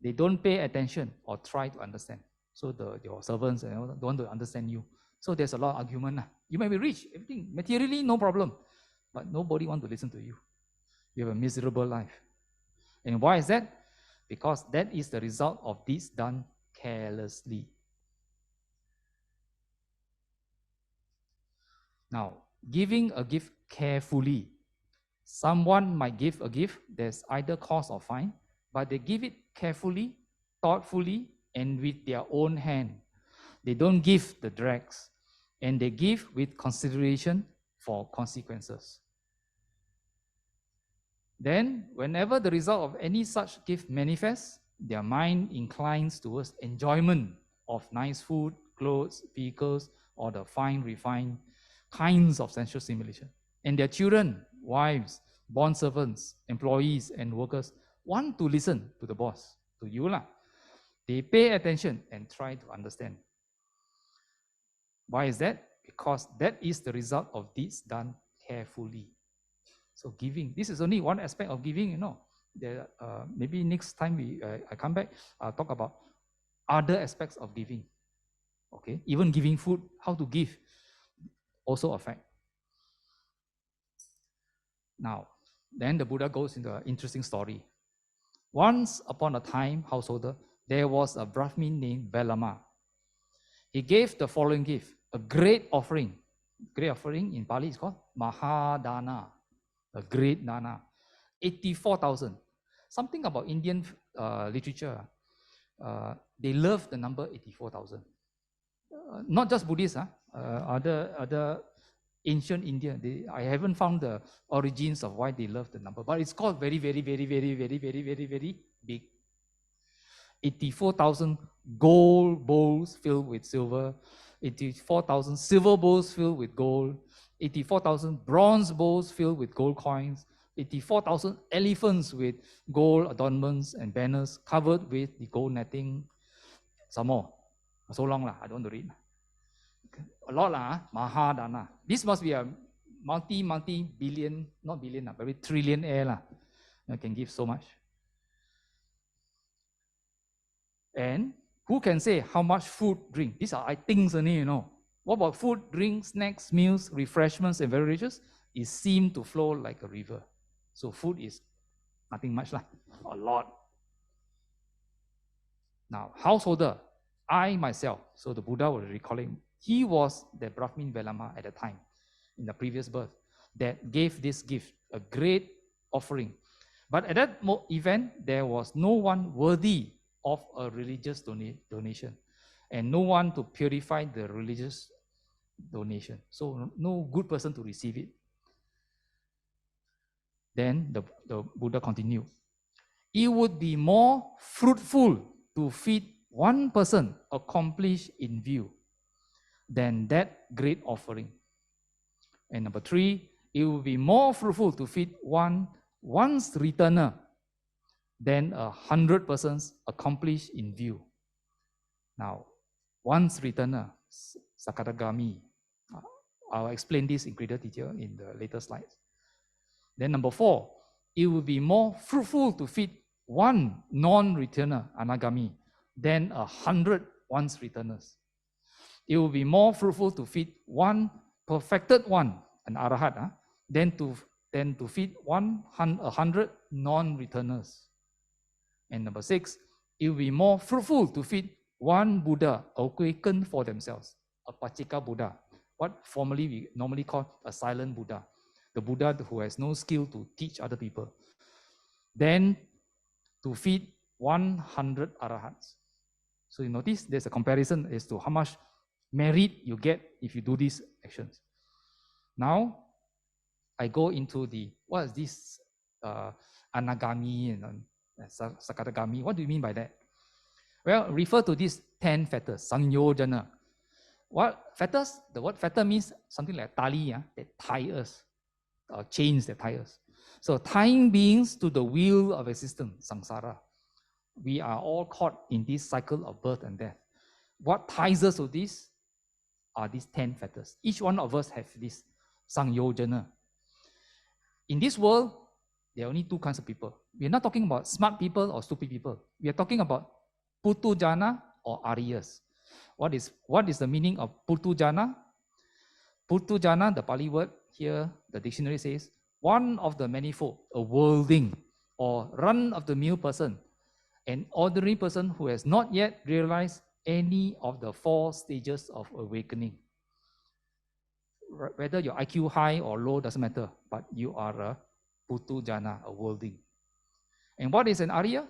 They don't pay attention or try to understand. So your servants don't want to understand you. So there's a lot of argument. You may be rich, everything, materially, no problem. But nobody wants to listen to you. You have a miserable life. And why is that? Because that is the result of this done carelessly. Now, giving a gift carefully. Someone might give a gift that's either cause or fine, but they give it carefully, thoughtfully, and with their own hand. They don't give the dregs, and they give with consideration for consequences. Then, whenever the result of any such gift manifests, their mind inclines towards enjoyment of nice food, clothes, vehicles, or the fine, refined kinds of sensual stimulation. And their children, wives, bond servants, employees, and workers want to listen to the boss, to you lah. They pay attention and try to understand. Why is that? Because that is the result of deeds done carefully. So giving, this is only one aspect of giving, There, maybe next time I come back, I'll talk about other aspects of giving. Okay, even giving food, how to give, also affect. Now, then the Buddha goes into an interesting story. Once upon a time, householder, there was a Brahmin named Velama. He gave the following gift, a great offering. Great offering in Pali is called Mahadana, a great dana, 84,000. Something about Indian literature, they love the number 84,000. Not just Buddhists, other ancient India. I haven't found the origins of why they love the number, but it's called very, very, very, very, very, very, very, very big. 84,000 gold bowls filled with silver, 84,000 silver bowls filled with gold, 84,000 bronze bowls filled with gold coins, 84,000 elephants with gold adornments and banners covered with the gold netting. Some more. So long lah, I don't want to read. A lot lah, Mahadana. This must be a multi-billion, not billion, very trillionaire lah. You can give so much. And who can say how much food, drink? These are things only, you know. What about food, drink, snacks, meals, refreshments, and beverages? It seemed to flow like a river. So food is nothing much lah, a lot. Now, householder, I myself, so the Buddha was recalling, he was the Brahmin Velama at the time, in the previous birth, that gave this gift, a great offering. But at that event, there was no one worthy of a religious donation, and no one to purify the religious donation. So no good person to receive it. Then the Buddha continued. It would be more fruitful to feed one person accomplished in view than that great offering. And number 3, it would be more fruitful to feed once returner than 100 persons accomplished in view. Now, once returner, Sakadagami. I'll explain this in greater detail in the later slides. Then number 4, it would be more fruitful to feed one non-returner, Anagami, than 100 once returners. It will be more fruitful to feed one perfected one, an Arahat, than to feed 100 non-returners. And number 6, it will be more fruitful to feed one Buddha awakened for themselves, a Pachika Buddha, what formerly we normally call a silent Buddha, the Buddha who has no skill to teach other people. Then to feed 100 Arahats. So you notice there's a comparison as to how much merit you get if you do these actions. Now, I go into what is this Anagami and Sakadagami? What do you mean by that? Well, refer to these 10 fetters, Sangyojana. What fetters? The word fetter means something like tali that tie us, chains that tie us. So tying beings to the wheel of existence, samsara. We are all caught in this cycle of birth and death. What ties us to this are these 10 fetters. Each one of us have this Sangyojana. In this world, there are only 2 kinds of people. We are not talking about smart people or stupid people. We are talking about Putujana or Aryas. What is the meaning of Putujana? Putujana, the Pali word here, the dictionary says, one of the manifold, a worldling or run-of-the-mill person, an ordinary person who has not yet realized any of the 4 stages of awakening. Whether your IQ high or low doesn't matter, but you are a Putujana, a worldling. And what is an Arya?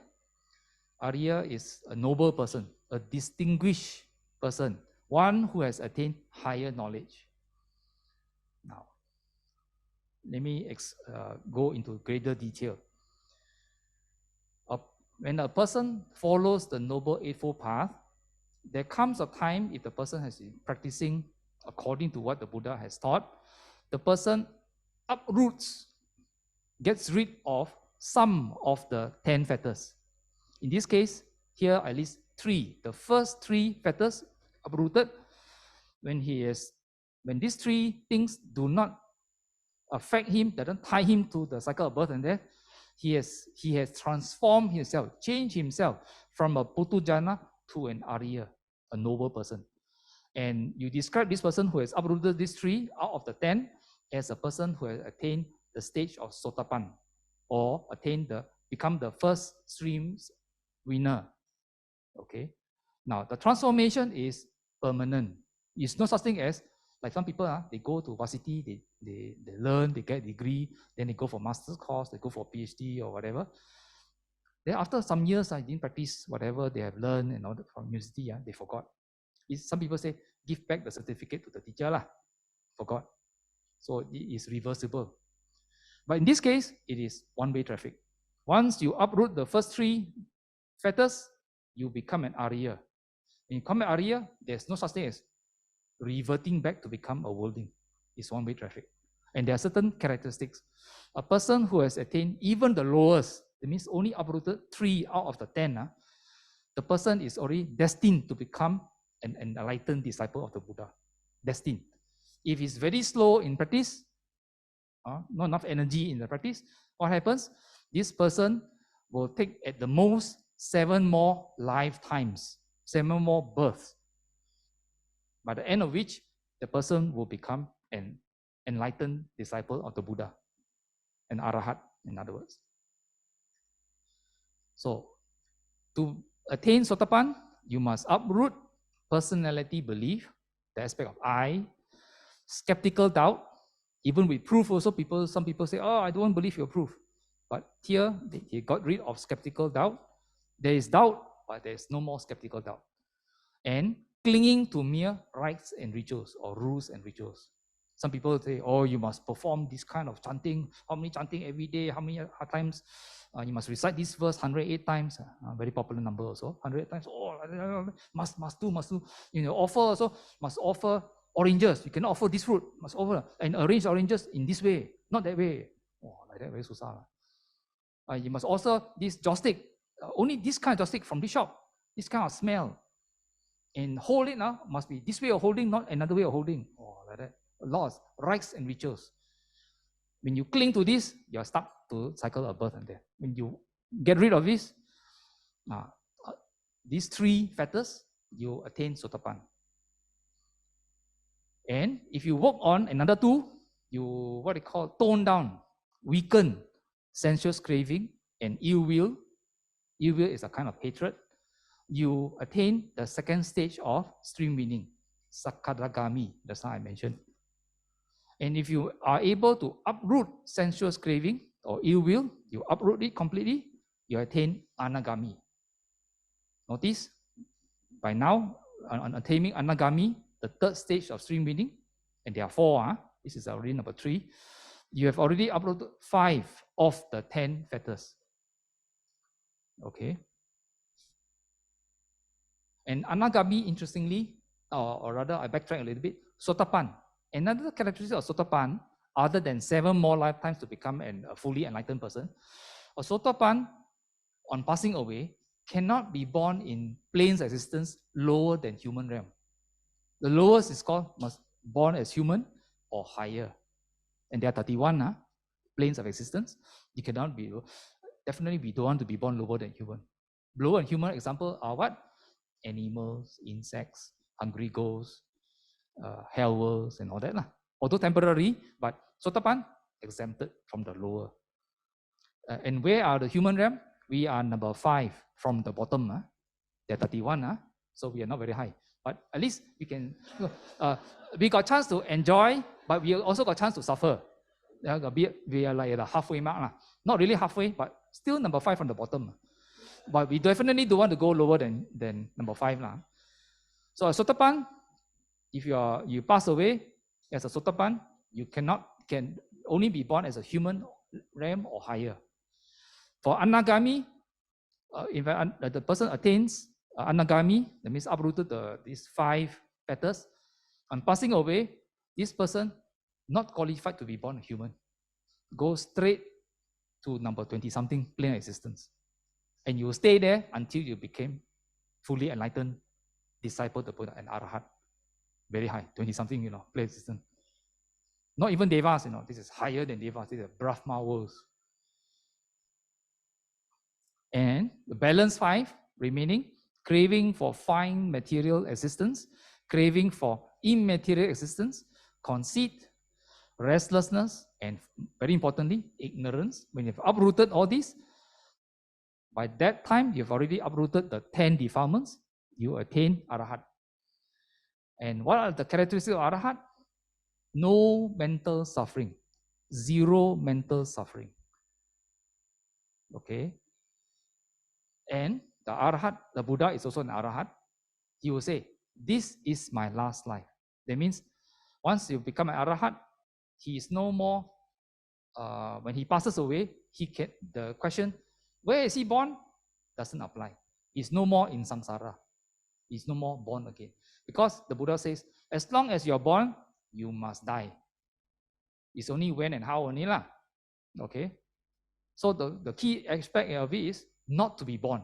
Arya is a noble person, a distinguished person, one who has attained higher knowledge. Now, let me go into greater detail. When a person follows the Noble Eightfold Path, there comes a time, if the person has been practicing according to what the Buddha has taught, the person uproots, gets rid of some of the 10 fetters. In this case, here I list 3. The first 3 fetters uprooted, when these 3 things do not affect him, doesn't tie him to the cycle of birth and death, he has transformed himself, changed himself from a Putujana to an Arya, a noble person. And you describe this person who has uprooted these 3 out of the 10 as a person who has attained the stage of Sotapan, or become the first streams winner. Okay. Now the transformation is permanent. It's no such thing as, like some people, they go to varsity, they learn, they get a degree, then they go for master's course, they go for PhD or whatever. Then after some years, I didn't practice whatever they have learned and all that from university, they forgot. Some people say, give back the certificate to the teacher lah. Forgot. So it is reversible. But in this case, it is one-way traffic. Once you uproot the first 3 fetters, you become an Arya. When you become an Arya, there's no such thing as reverting back to become a worldling. It's one-way traffic. And there are certain characteristics. A person who has attained even the lowest, that means only uprooted 3 out of the 10, the person is already destined to become an enlightened disciple of the Buddha. Destined. If he's very slow in practice, not enough energy in the practice, what happens? This person will take at the most 7 more lifetimes, 7 more births, by the end of which the person will become an enlightened disciple of the Buddha, an arahat, in other words. So, to attain Sotapan, you must uproot personality belief, the aspect of I, skeptical doubt. Even with proof also, some people say, oh, I don't believe your proof. But here, they got rid of skeptical doubt. There is doubt, but there is no more skeptical doubt. And clinging to mere rites and rituals, or rules and rituals. Some people say, oh, you must perform this kind of chanting. How many chanting every day? How many times? You must recite this verse 108 times. Very popular number also. 100 times. Oh, must do. Offer also. Must offer oranges. You cannot offer this fruit. Must offer. And arrange oranges in this way. Not that way. Oh, like that very susah. You must also this joystick. Only this kind of joystick from this shop. This kind of smell. And hold it now. Must be this way of holding, not another way of holding. Oh, like that. Laws, rites and rituals. When you cling to this, you're stuck to cycle of birth and death. When you get rid of this, these 3 factors, you attain Sotapan. And if you work on another 2, you what they call tone down, weaken sensuous craving and ill will. Ill will is a kind of hatred. You attain the 2nd stage of stream winning, Sakadagami, that's how I mentioned. And if you are able to uproot sensuous craving or ill will, you uproot it completely, you attain Anagami. Notice, by now, on attaining Anagami, the 3rd stage of stream winning, and there are 4, this is already number 3, you have already uprooted 5 of the 10 fetters. Okay. And Anagami, interestingly, or rather, I backtrack a little bit, Sotapan. Another characteristic of Sotapan, other than 7 more lifetimes to become a fully enlightened person, a Sotapan, on passing away, cannot be born in planes existence lower than human realm. The lowest is called must born as human or higher. And there are 31 planes of existence. You cannot be, definitely we don't want to be born lower than human. Lower than human example are what? Animals, insects, hungry ghosts, hell worlds and all that. Although temporary, but Sotapan exempted from the lower. And where are the human realm? We are number 5 from the bottom. There are 31, so we are not very high. But at least we can, we got chance to enjoy, but we also got chance to suffer. We are like the halfway mark. Not really halfway, but still number 5 from the bottom. But we definitely don't want to go lower than number 5. So a Sotapan, if you pass away as a Sotapan, you can only be born as a human realm or higher. For Anagami, if the person attains Anagami, that means uprooted these 5 fetters, on passing away, this person not qualified to be born a human, goes straight to number 20-something plane existence. And you will stay there until you became fully enlightened disciple of the Buddha and Arahat. Very high, 20-something, plane existence. Not even Devas, this is higher than Devas, these are Brahma worlds. And the balance 5 remaining, craving for fine material existence, craving for immaterial existence, conceit, restlessness, and very importantly, ignorance. When you've uprooted all these, by that time, you've already uprooted the 10 defilements, you attain Arahat. And what are the characteristics of Arahat? No mental suffering, 0 mental suffering. Okay. And the Arahat, the Buddha is also an Arahat. He will say, this is my last life. That means once you become an Arahat, he is no more, when he passes away, the question, where is he born? Doesn't apply. He's no more in samsara. He's no more born again. Because the Buddha says, as long as you're born, you must die. It's only when and how only lah. Okay. So the key aspect of it is not to be born.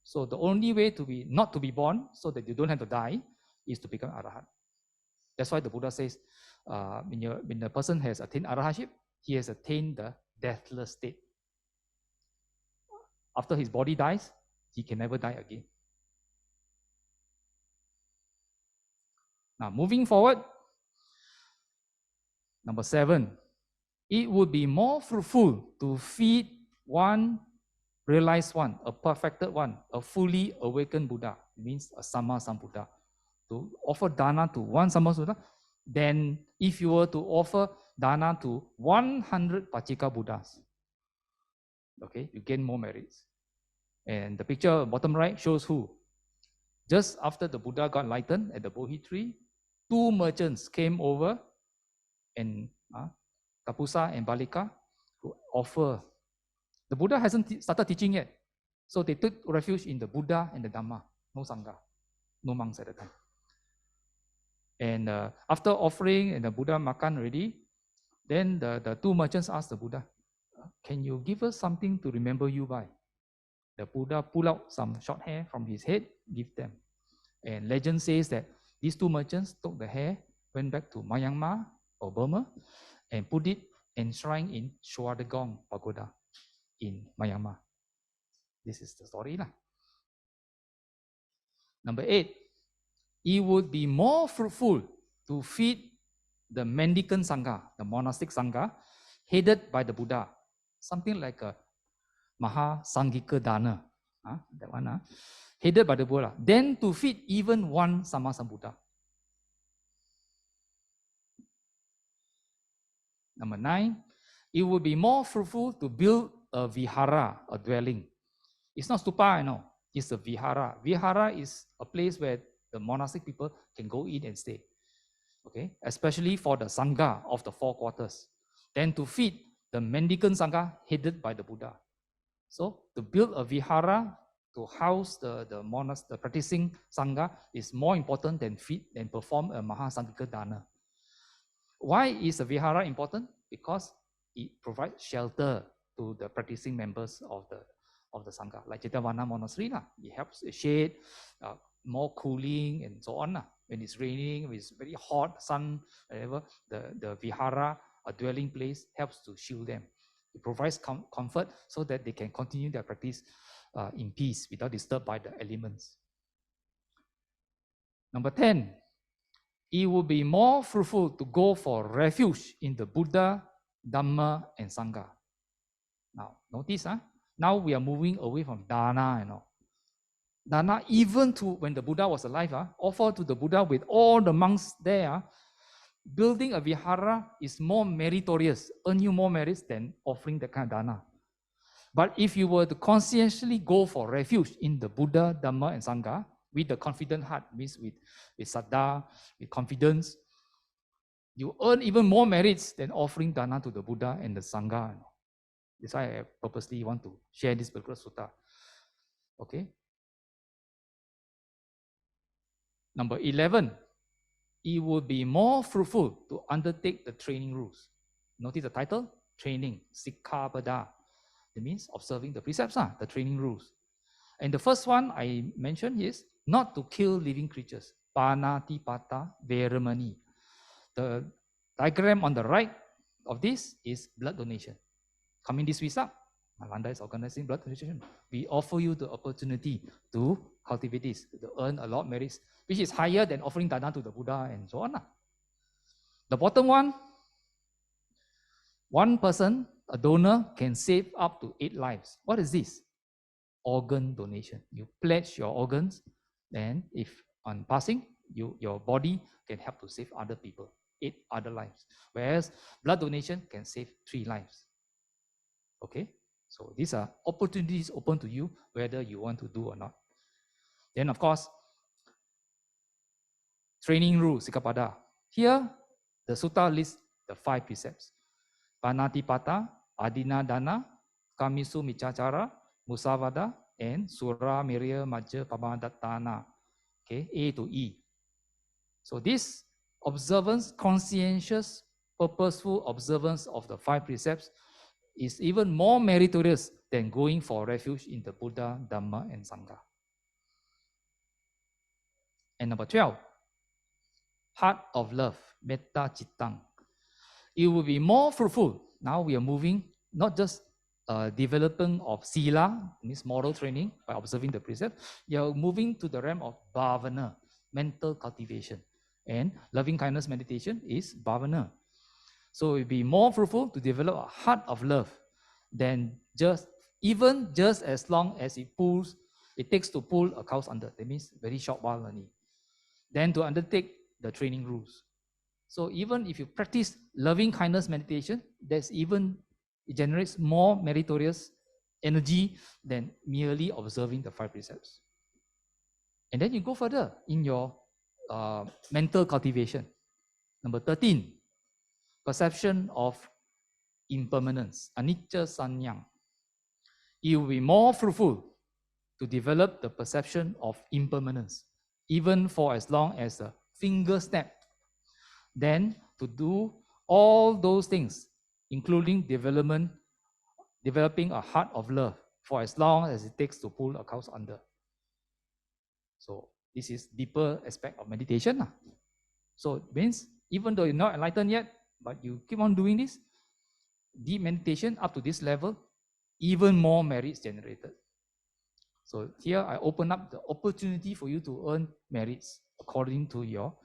So the only way to be not to be born, so that you don't have to die, is to become arahant. That's why the Buddha says, when the person has attained arahantship, he has attained the deathless state. After his body dies, he can never die again. Now, moving forward, number 7, it would be more fruitful to feed one realized one, a perfected one, a fully awakened Buddha. It means a Sama Sambuddha. To offer dana to one Sama Sambuddha, than if you were to offer dana to 100 Pachika Buddhas. Okay, you gain more merits. And the picture bottom right shows who. Just after the Buddha got enlightened at the Bodhi tree, 2 merchants came over, and Kapusa and Balika, to offer. The Buddha hasn't started teaching yet. So they took refuge in the Buddha and the Dhamma. No Sangha, no monks at the time. And after offering and the Buddha makan already, then the 2 merchants asked the Buddha, can you give us something to remember you by? The Buddha pulled out some short hair from his head, give them. And legend says that these 2 merchants took the hair, went back to Myanmar or Burma, and put it enshrined in Shuadagong Pagoda in Myanmar. This is the story lah. Number 8, it would be more fruitful to feed the mendicant Sangha, the monastic Sangha, headed by the Buddha. Something like a Maha Sangika Dana, that one, headed by the Buddha, than to feed even one Sama Sambuddha. Number 9, it would be more fruitful to build a vihara, a dwelling. It's not stupa, it's a vihara. Vihara is a place where the monastic people can go in and stay. Okay, especially for the Sangha of the 4 quarters. Then to feed the mendicant Sangha headed by the Buddha. So to build a vihara to house the practicing Sangha is more important than feed and perform a Mahasangika Dana. Why is a vihara important? Because it provides shelter to the practicing members of the Sangha. Like Jetavana Monastery, it helps shade, more cooling and so on. When it's raining, when it's very hot, sun, whatever, the vihara, a dwelling place, helps to shield them. It provides comfort so that they can continue their practice in peace without disturbed by the elements. Number 10, it will be more fruitful to go for refuge in the Buddha, Dhamma, and Sangha. Now, notice, now we are moving away from dana, Dana, even to when the Buddha was alive, offered to the Buddha with all the monks there, building a vihara is more meritorious, earn you more merits than offering that kind of dana. But if you were to conscientiously go for refuge in the Buddha, Dhamma, and Sangha, with the confident heart, means with saddha, with confidence, you earn even more merits than offering dana to the Buddha and the Sangha. That's why I purposely want to share this particular sutta. Okay. Number 11, it would be more fruitful to undertake the training rules. Notice the title, training, Sikkhapada. That means observing the precepts, the training rules. And the first one I mentioned is not to kill living creatures. Panatipata Veramani. The diagram on the right of this is blood donation. Coming this week up, Ananda is organizing blood donation. We offer you the opportunity to cultivate this, to earn a lot of merits, which is higher than offering dana to the Buddha and so on. The bottom one person, a donor, can save up to 8 lives. What is this? Organ donation. You pledge your organs, and if on passing, your body can help to save other people, 8 other lives. Whereas blood donation can save 3 lives. Okay? So these are opportunities open to you, whether you want to do or not. Then, of course, training rules, Sikkhapada. Here, the sutta lists the 5 precepts. Panatipata, Adina Dana, Kamisu Michacara, Musavada, and Sura Mirya Majja Pamadattana. Okay, A to E. So this observance, conscientious purposeful observance of the 5 precepts is even more meritorious than going for refuge in the Buddha, Dhamma, and Sangha. And number 12, heart of love, metta cittang. It will be more fruitful. Now we are moving, not just developing of sila, means moral training by observing the precept. You are moving to the realm of bhavana, mental cultivation. And loving kindness meditation is bhavana. So it will be more fruitful to develop a heart of love than just as long as it takes to pull a cow's under. That means very short while only. Then to undertake the training rules. So even if you practice loving kindness meditation, it generates more meritorious energy than merely observing the 5 precepts. And then you go further in your mental cultivation. Number 13, perception of impermanence, anicca sanyang. It will be more fruitful to develop the perception of impermanence, even for as long as a finger snap, than to do all those things, including developing a heart of love for as long as it takes to pull a cow's under. So this is deeper aspect of meditation. So it means even though you're not enlightened yet, but you keep on doing this, deep meditation up to this level, even more merits generated. So here I open up the opportunity for you to earn merits according to your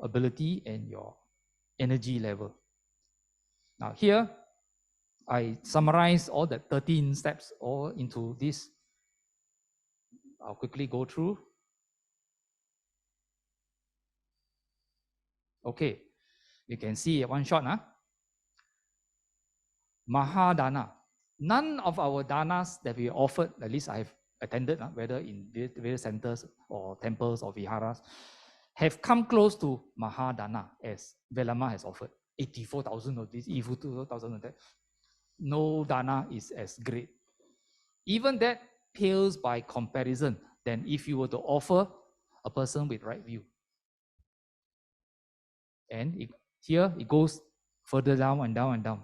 ability and your energy level. Now here, I summarize all the 13 steps all into this. I'll quickly go through. Okay, you can see one shot. Mahadana. None of our danas that we offered, at least I've attended, whether in various centers or temples or viharas, have come close to Mahadana as Velama has offered. 84,000 of this, 82,000 of that. No dana is as great. Even that pales by comparison than if you were to offer a person with right view. And here it goes further down and down and down.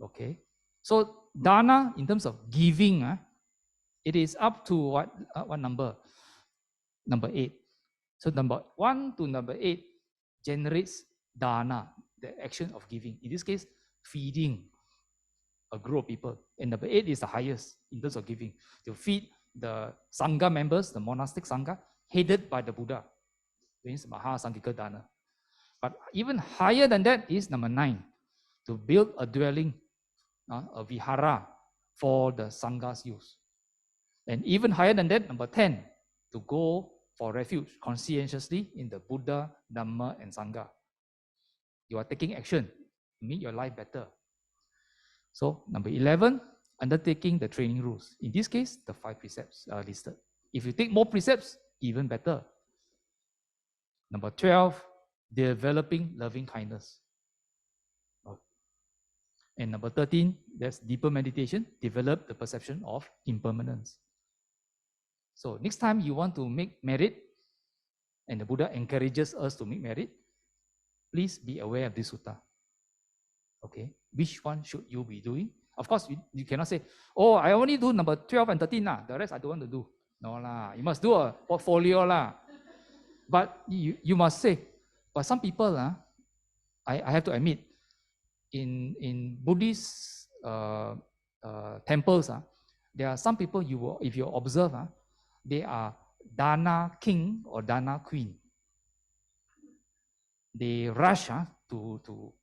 Okay. So dana in terms of giving, it is up to what number? Number 8. So number 1 to number 8 generates dana, the action of giving. In this case, feeding a group of people. And number 8 is the highest in terms of giving. To feed the Sangha members, the monastic Sangha, headed by the Buddha. Means Mahasangika Dana. But even higher than that is number 9, to build a dwelling, a vihara for the Sangha's use. And even higher than that, number 10, to go for refuge conscientiously in the Buddha, Dhamma, and Sangha. You are taking action to make your life better. So number 11, undertaking the training rules. In this case, the 5 precepts are listed. If you take more precepts, even better. Number 12, developing loving kindness. And number 13, there's deeper meditation, develop the perception of impermanence. So next time you want to make merit, and the Buddha encourages us to make merit, please be aware of this sutta. Okay, which one should you be doing? Of course, you cannot say, oh, I only do number 12 and 13, the rest I don't want to do. No, you must do a portfolio. But you must say, but some people, I have to admit, in Buddhist temples, there are some people, if you observe, they are Dana king or Dana queen. They rush to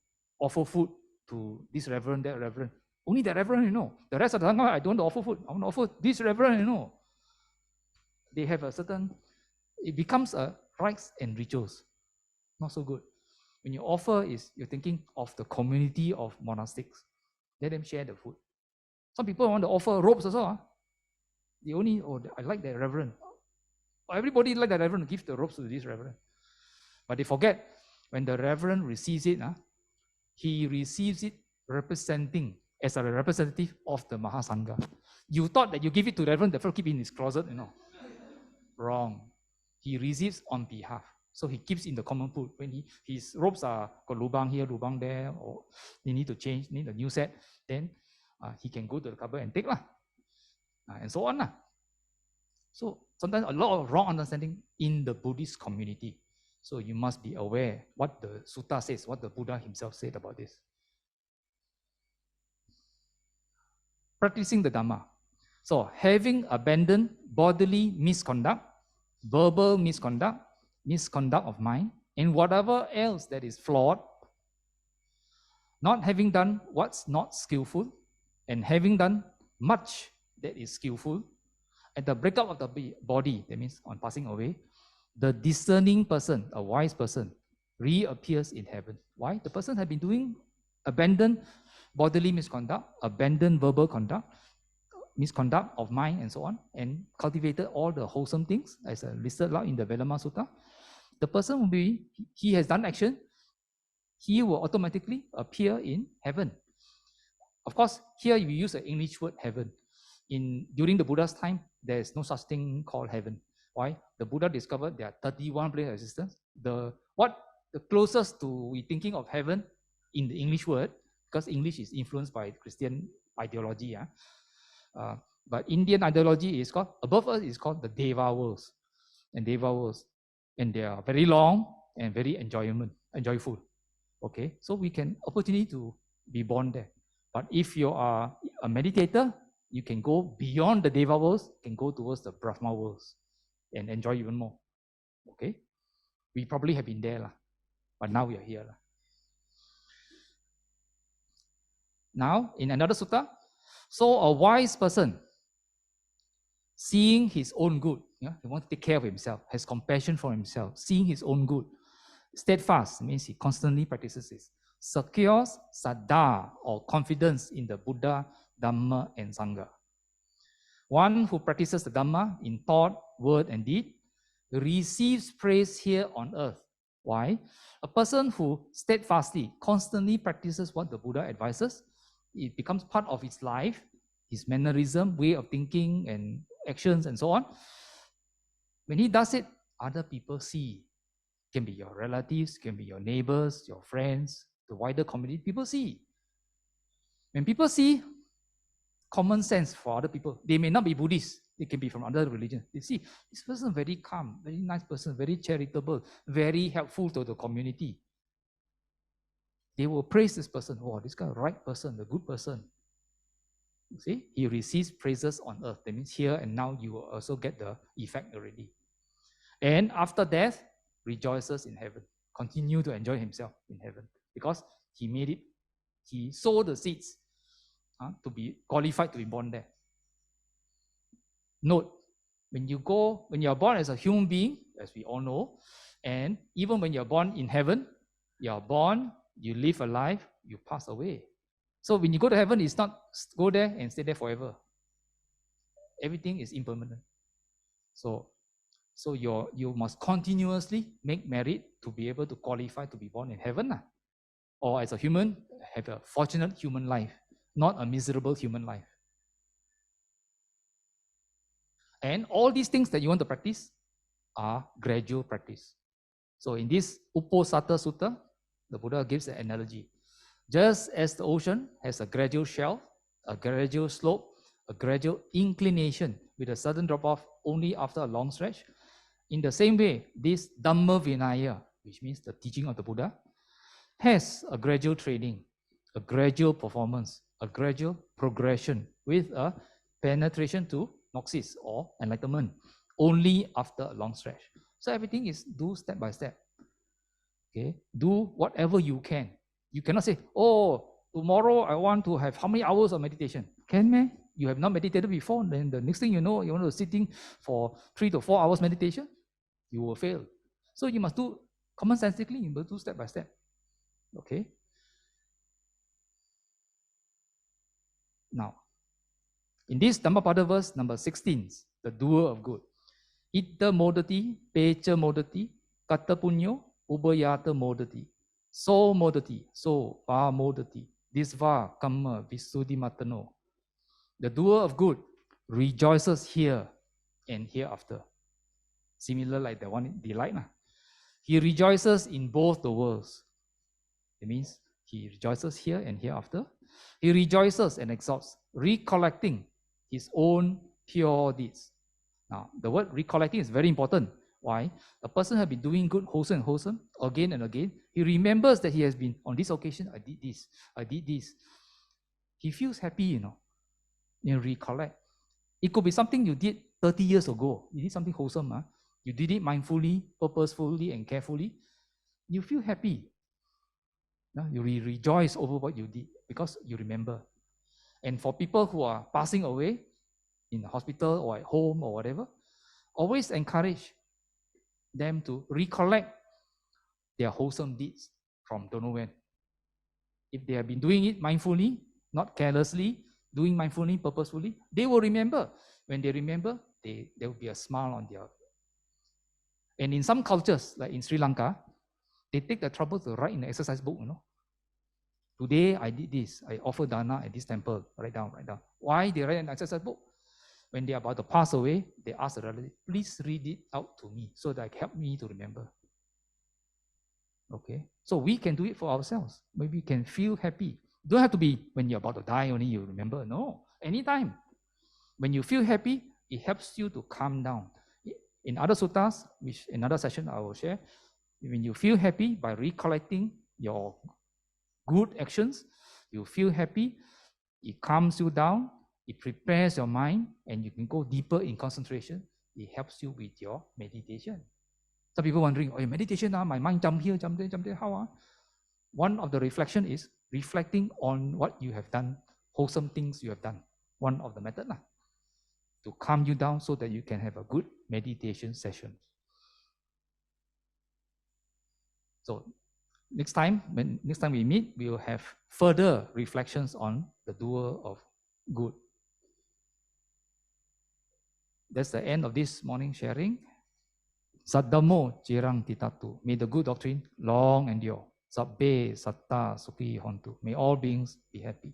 offer food to this reverend, that reverend. Only that reverend, The rest of the Sangha, I don't want to offer food. I want to offer this reverend, They have a certain, it becomes a rites and rituals. Not so good. When you offer, you're thinking of the community of monastics. Let them share the food. Some people want to offer robes also. They only, I like that reverend. Everybody like that reverend, give the robes to this reverend. But they forget, when the reverend receives it, he receives it representing, as a representative of the Mahasangha. You thought that you give it to the reverend, the fellow keep it in his closet, Wrong. He receives on behalf. So he keeps in the common pool. When his robes are got lubang here, lubang there, or they need to change, need a new set, then he can go to the cupboard and take lah, and so on lah. So sometimes a lot of wrong understanding in the Buddhist community. So you must be aware what the sutta says, what the Buddha himself said about this. Practicing the Dhamma. So having abandoned bodily misconduct, verbal misconduct, misconduct of mind, and whatever else that is flawed, not having done what's not skillful, and having done much that is skillful, at the breakup of the body, that means on passing away, the discerning person, a wise person, reappears in heaven. Why? The person had been doing abandoned bodily misconduct, abandoned verbal conduct, misconduct of mind, and so on, and cultivated all the wholesome things, as listed out in the Velama Sutta. The person will be, he has done action, he will automatically appear in heaven. Of course, here we use the English word heaven. During the Buddha's time, there is no such thing called heaven. Why? The Buddha discovered there are 31 planes of existence. The closest to we thinking of heaven in the English word, because English is influenced by Christian ideology. But Indian ideology is called, above us is called the Deva worlds. And Deva worlds. And they are very long and very enjoyful. Okay, so we can opportunity to be born there. But if you are a meditator, you can go beyond the Deva worlds, can go towards the Brahma worlds and enjoy even more. Okay, we probably have been there, but now we are here. Now, in another sutta, so a wise person, seeing his own good, he wants to take care of himself, has compassion for himself, seeing his own good, steadfast means he constantly practices this, secures saddha or confidence in the Buddha, Dhamma, and Sangha. One who practices the Dhamma in thought, word, and deed receives praise here on earth. Why? A person who steadfastly, constantly practices what the Buddha advises, it becomes part of his life, his mannerism, way of thinking, and actions, and so on. When he does it, other people see. It can be your relatives, can be your neighbors, your friends, the wider community. People see. When people see, common sense for other people, they may not be Buddhist, they can be from other religions. They see, this person very calm, very nice person, very charitable, very helpful to the community. They will praise this person. Oh, this guy, right person, the good person. You see, he receives praises on earth. That means here and now you will also get the effect already. And after death, rejoices in heaven. Continue to enjoy himself in heaven because he made it. He sowed the seeds to be qualified to be born there. Note, when you are born as a human being, as we all know, and even when you're born in heaven, you are born, you live a life, you pass away. So when you go to heaven, it's not go there and stay there forever. Everything is impermanent. So you must continuously make merit to be able to qualify to be born in heaven. Or as a human, have a fortunate human life, not a miserable human life. And all these things that you want to practice are gradual practice. So in this Uposatha Sutta, the Buddha gives an analogy. Just as the ocean has a gradual shelf, a gradual slope, a gradual inclination with a sudden drop-off only after a long stretch, in the same way, this Dhamma Vinaya, which means the teaching of the Buddha, has a gradual training, a gradual performance, a gradual progression with a penetration to Gnosis or enlightenment only after a long stretch. So everything is do step by step. Okay, do whatever you can. You cannot say, oh, tomorrow I want to have how many hours of meditation. Can me? You have not meditated before, then the next thing you know, you want to sitting for 3 to 4 hours meditation, you will fail. So you must do commonsensically, you must do step by step. Okay. Now, in this Dhammapada verse number 16, the doer of good. Itta modati, pecha modati, kata punyo, ubayata modati. So modati, so va modati, disva kamma visuddhimatano. The doer of good rejoices here and hereafter. Similar like the one in delight. He rejoices in both the worlds. It means he rejoices here and hereafter. He rejoices and exalts, recollecting his own pure deeds. Now, the word recollecting is very important. Why? A person has been doing good, wholesome, again and again. He remembers that he has been, on this occasion, I did this, I did this. He feels happy, you recollect. It could be something you did 30 years ago. You did something wholesome. You did it mindfully, purposefully, and carefully. You feel happy. You rejoice over what you did because you remember. And for people who are passing away in the hospital or at home or whatever, always encourage them to recollect their wholesome deeds from don't know when. If they have been doing it mindfully, not carelessly, doing mindfully, purposefully, they will remember. When they remember, there will be a smile on their. And in some cultures, like in Sri Lanka, they take the trouble to write in the exercise book, Today I did this. I offer dana at this temple. Write down. Why they write in the exercise book? When they are about to pass away, they ask the relative, please read it out to me so that it help me to remember. Okay, so we can do it for ourselves. Maybe we can feel happy. Don't have to be when you're about to die only you remember. No, anytime. When you feel happy, it helps you to calm down. In other suttas, which another session I will share, when you feel happy by recollecting your good actions, you feel happy, it calms you down, it prepares your mind, and you can go deeper in concentration. It helps you with your meditation. Some people wondering, oh, meditation, my mind jump here, jump there, how? One of the reflection is reflecting on what you have done, wholesome things you have done. One of the method to calm you down so that you can have a good meditation session. So next time we meet, we will have further reflections on the doer of good. That's the end of this morning sharing. Saddamo jirang titatu. May the good doctrine long endure. Sabbe satta sukhi hontu. May all beings be happy.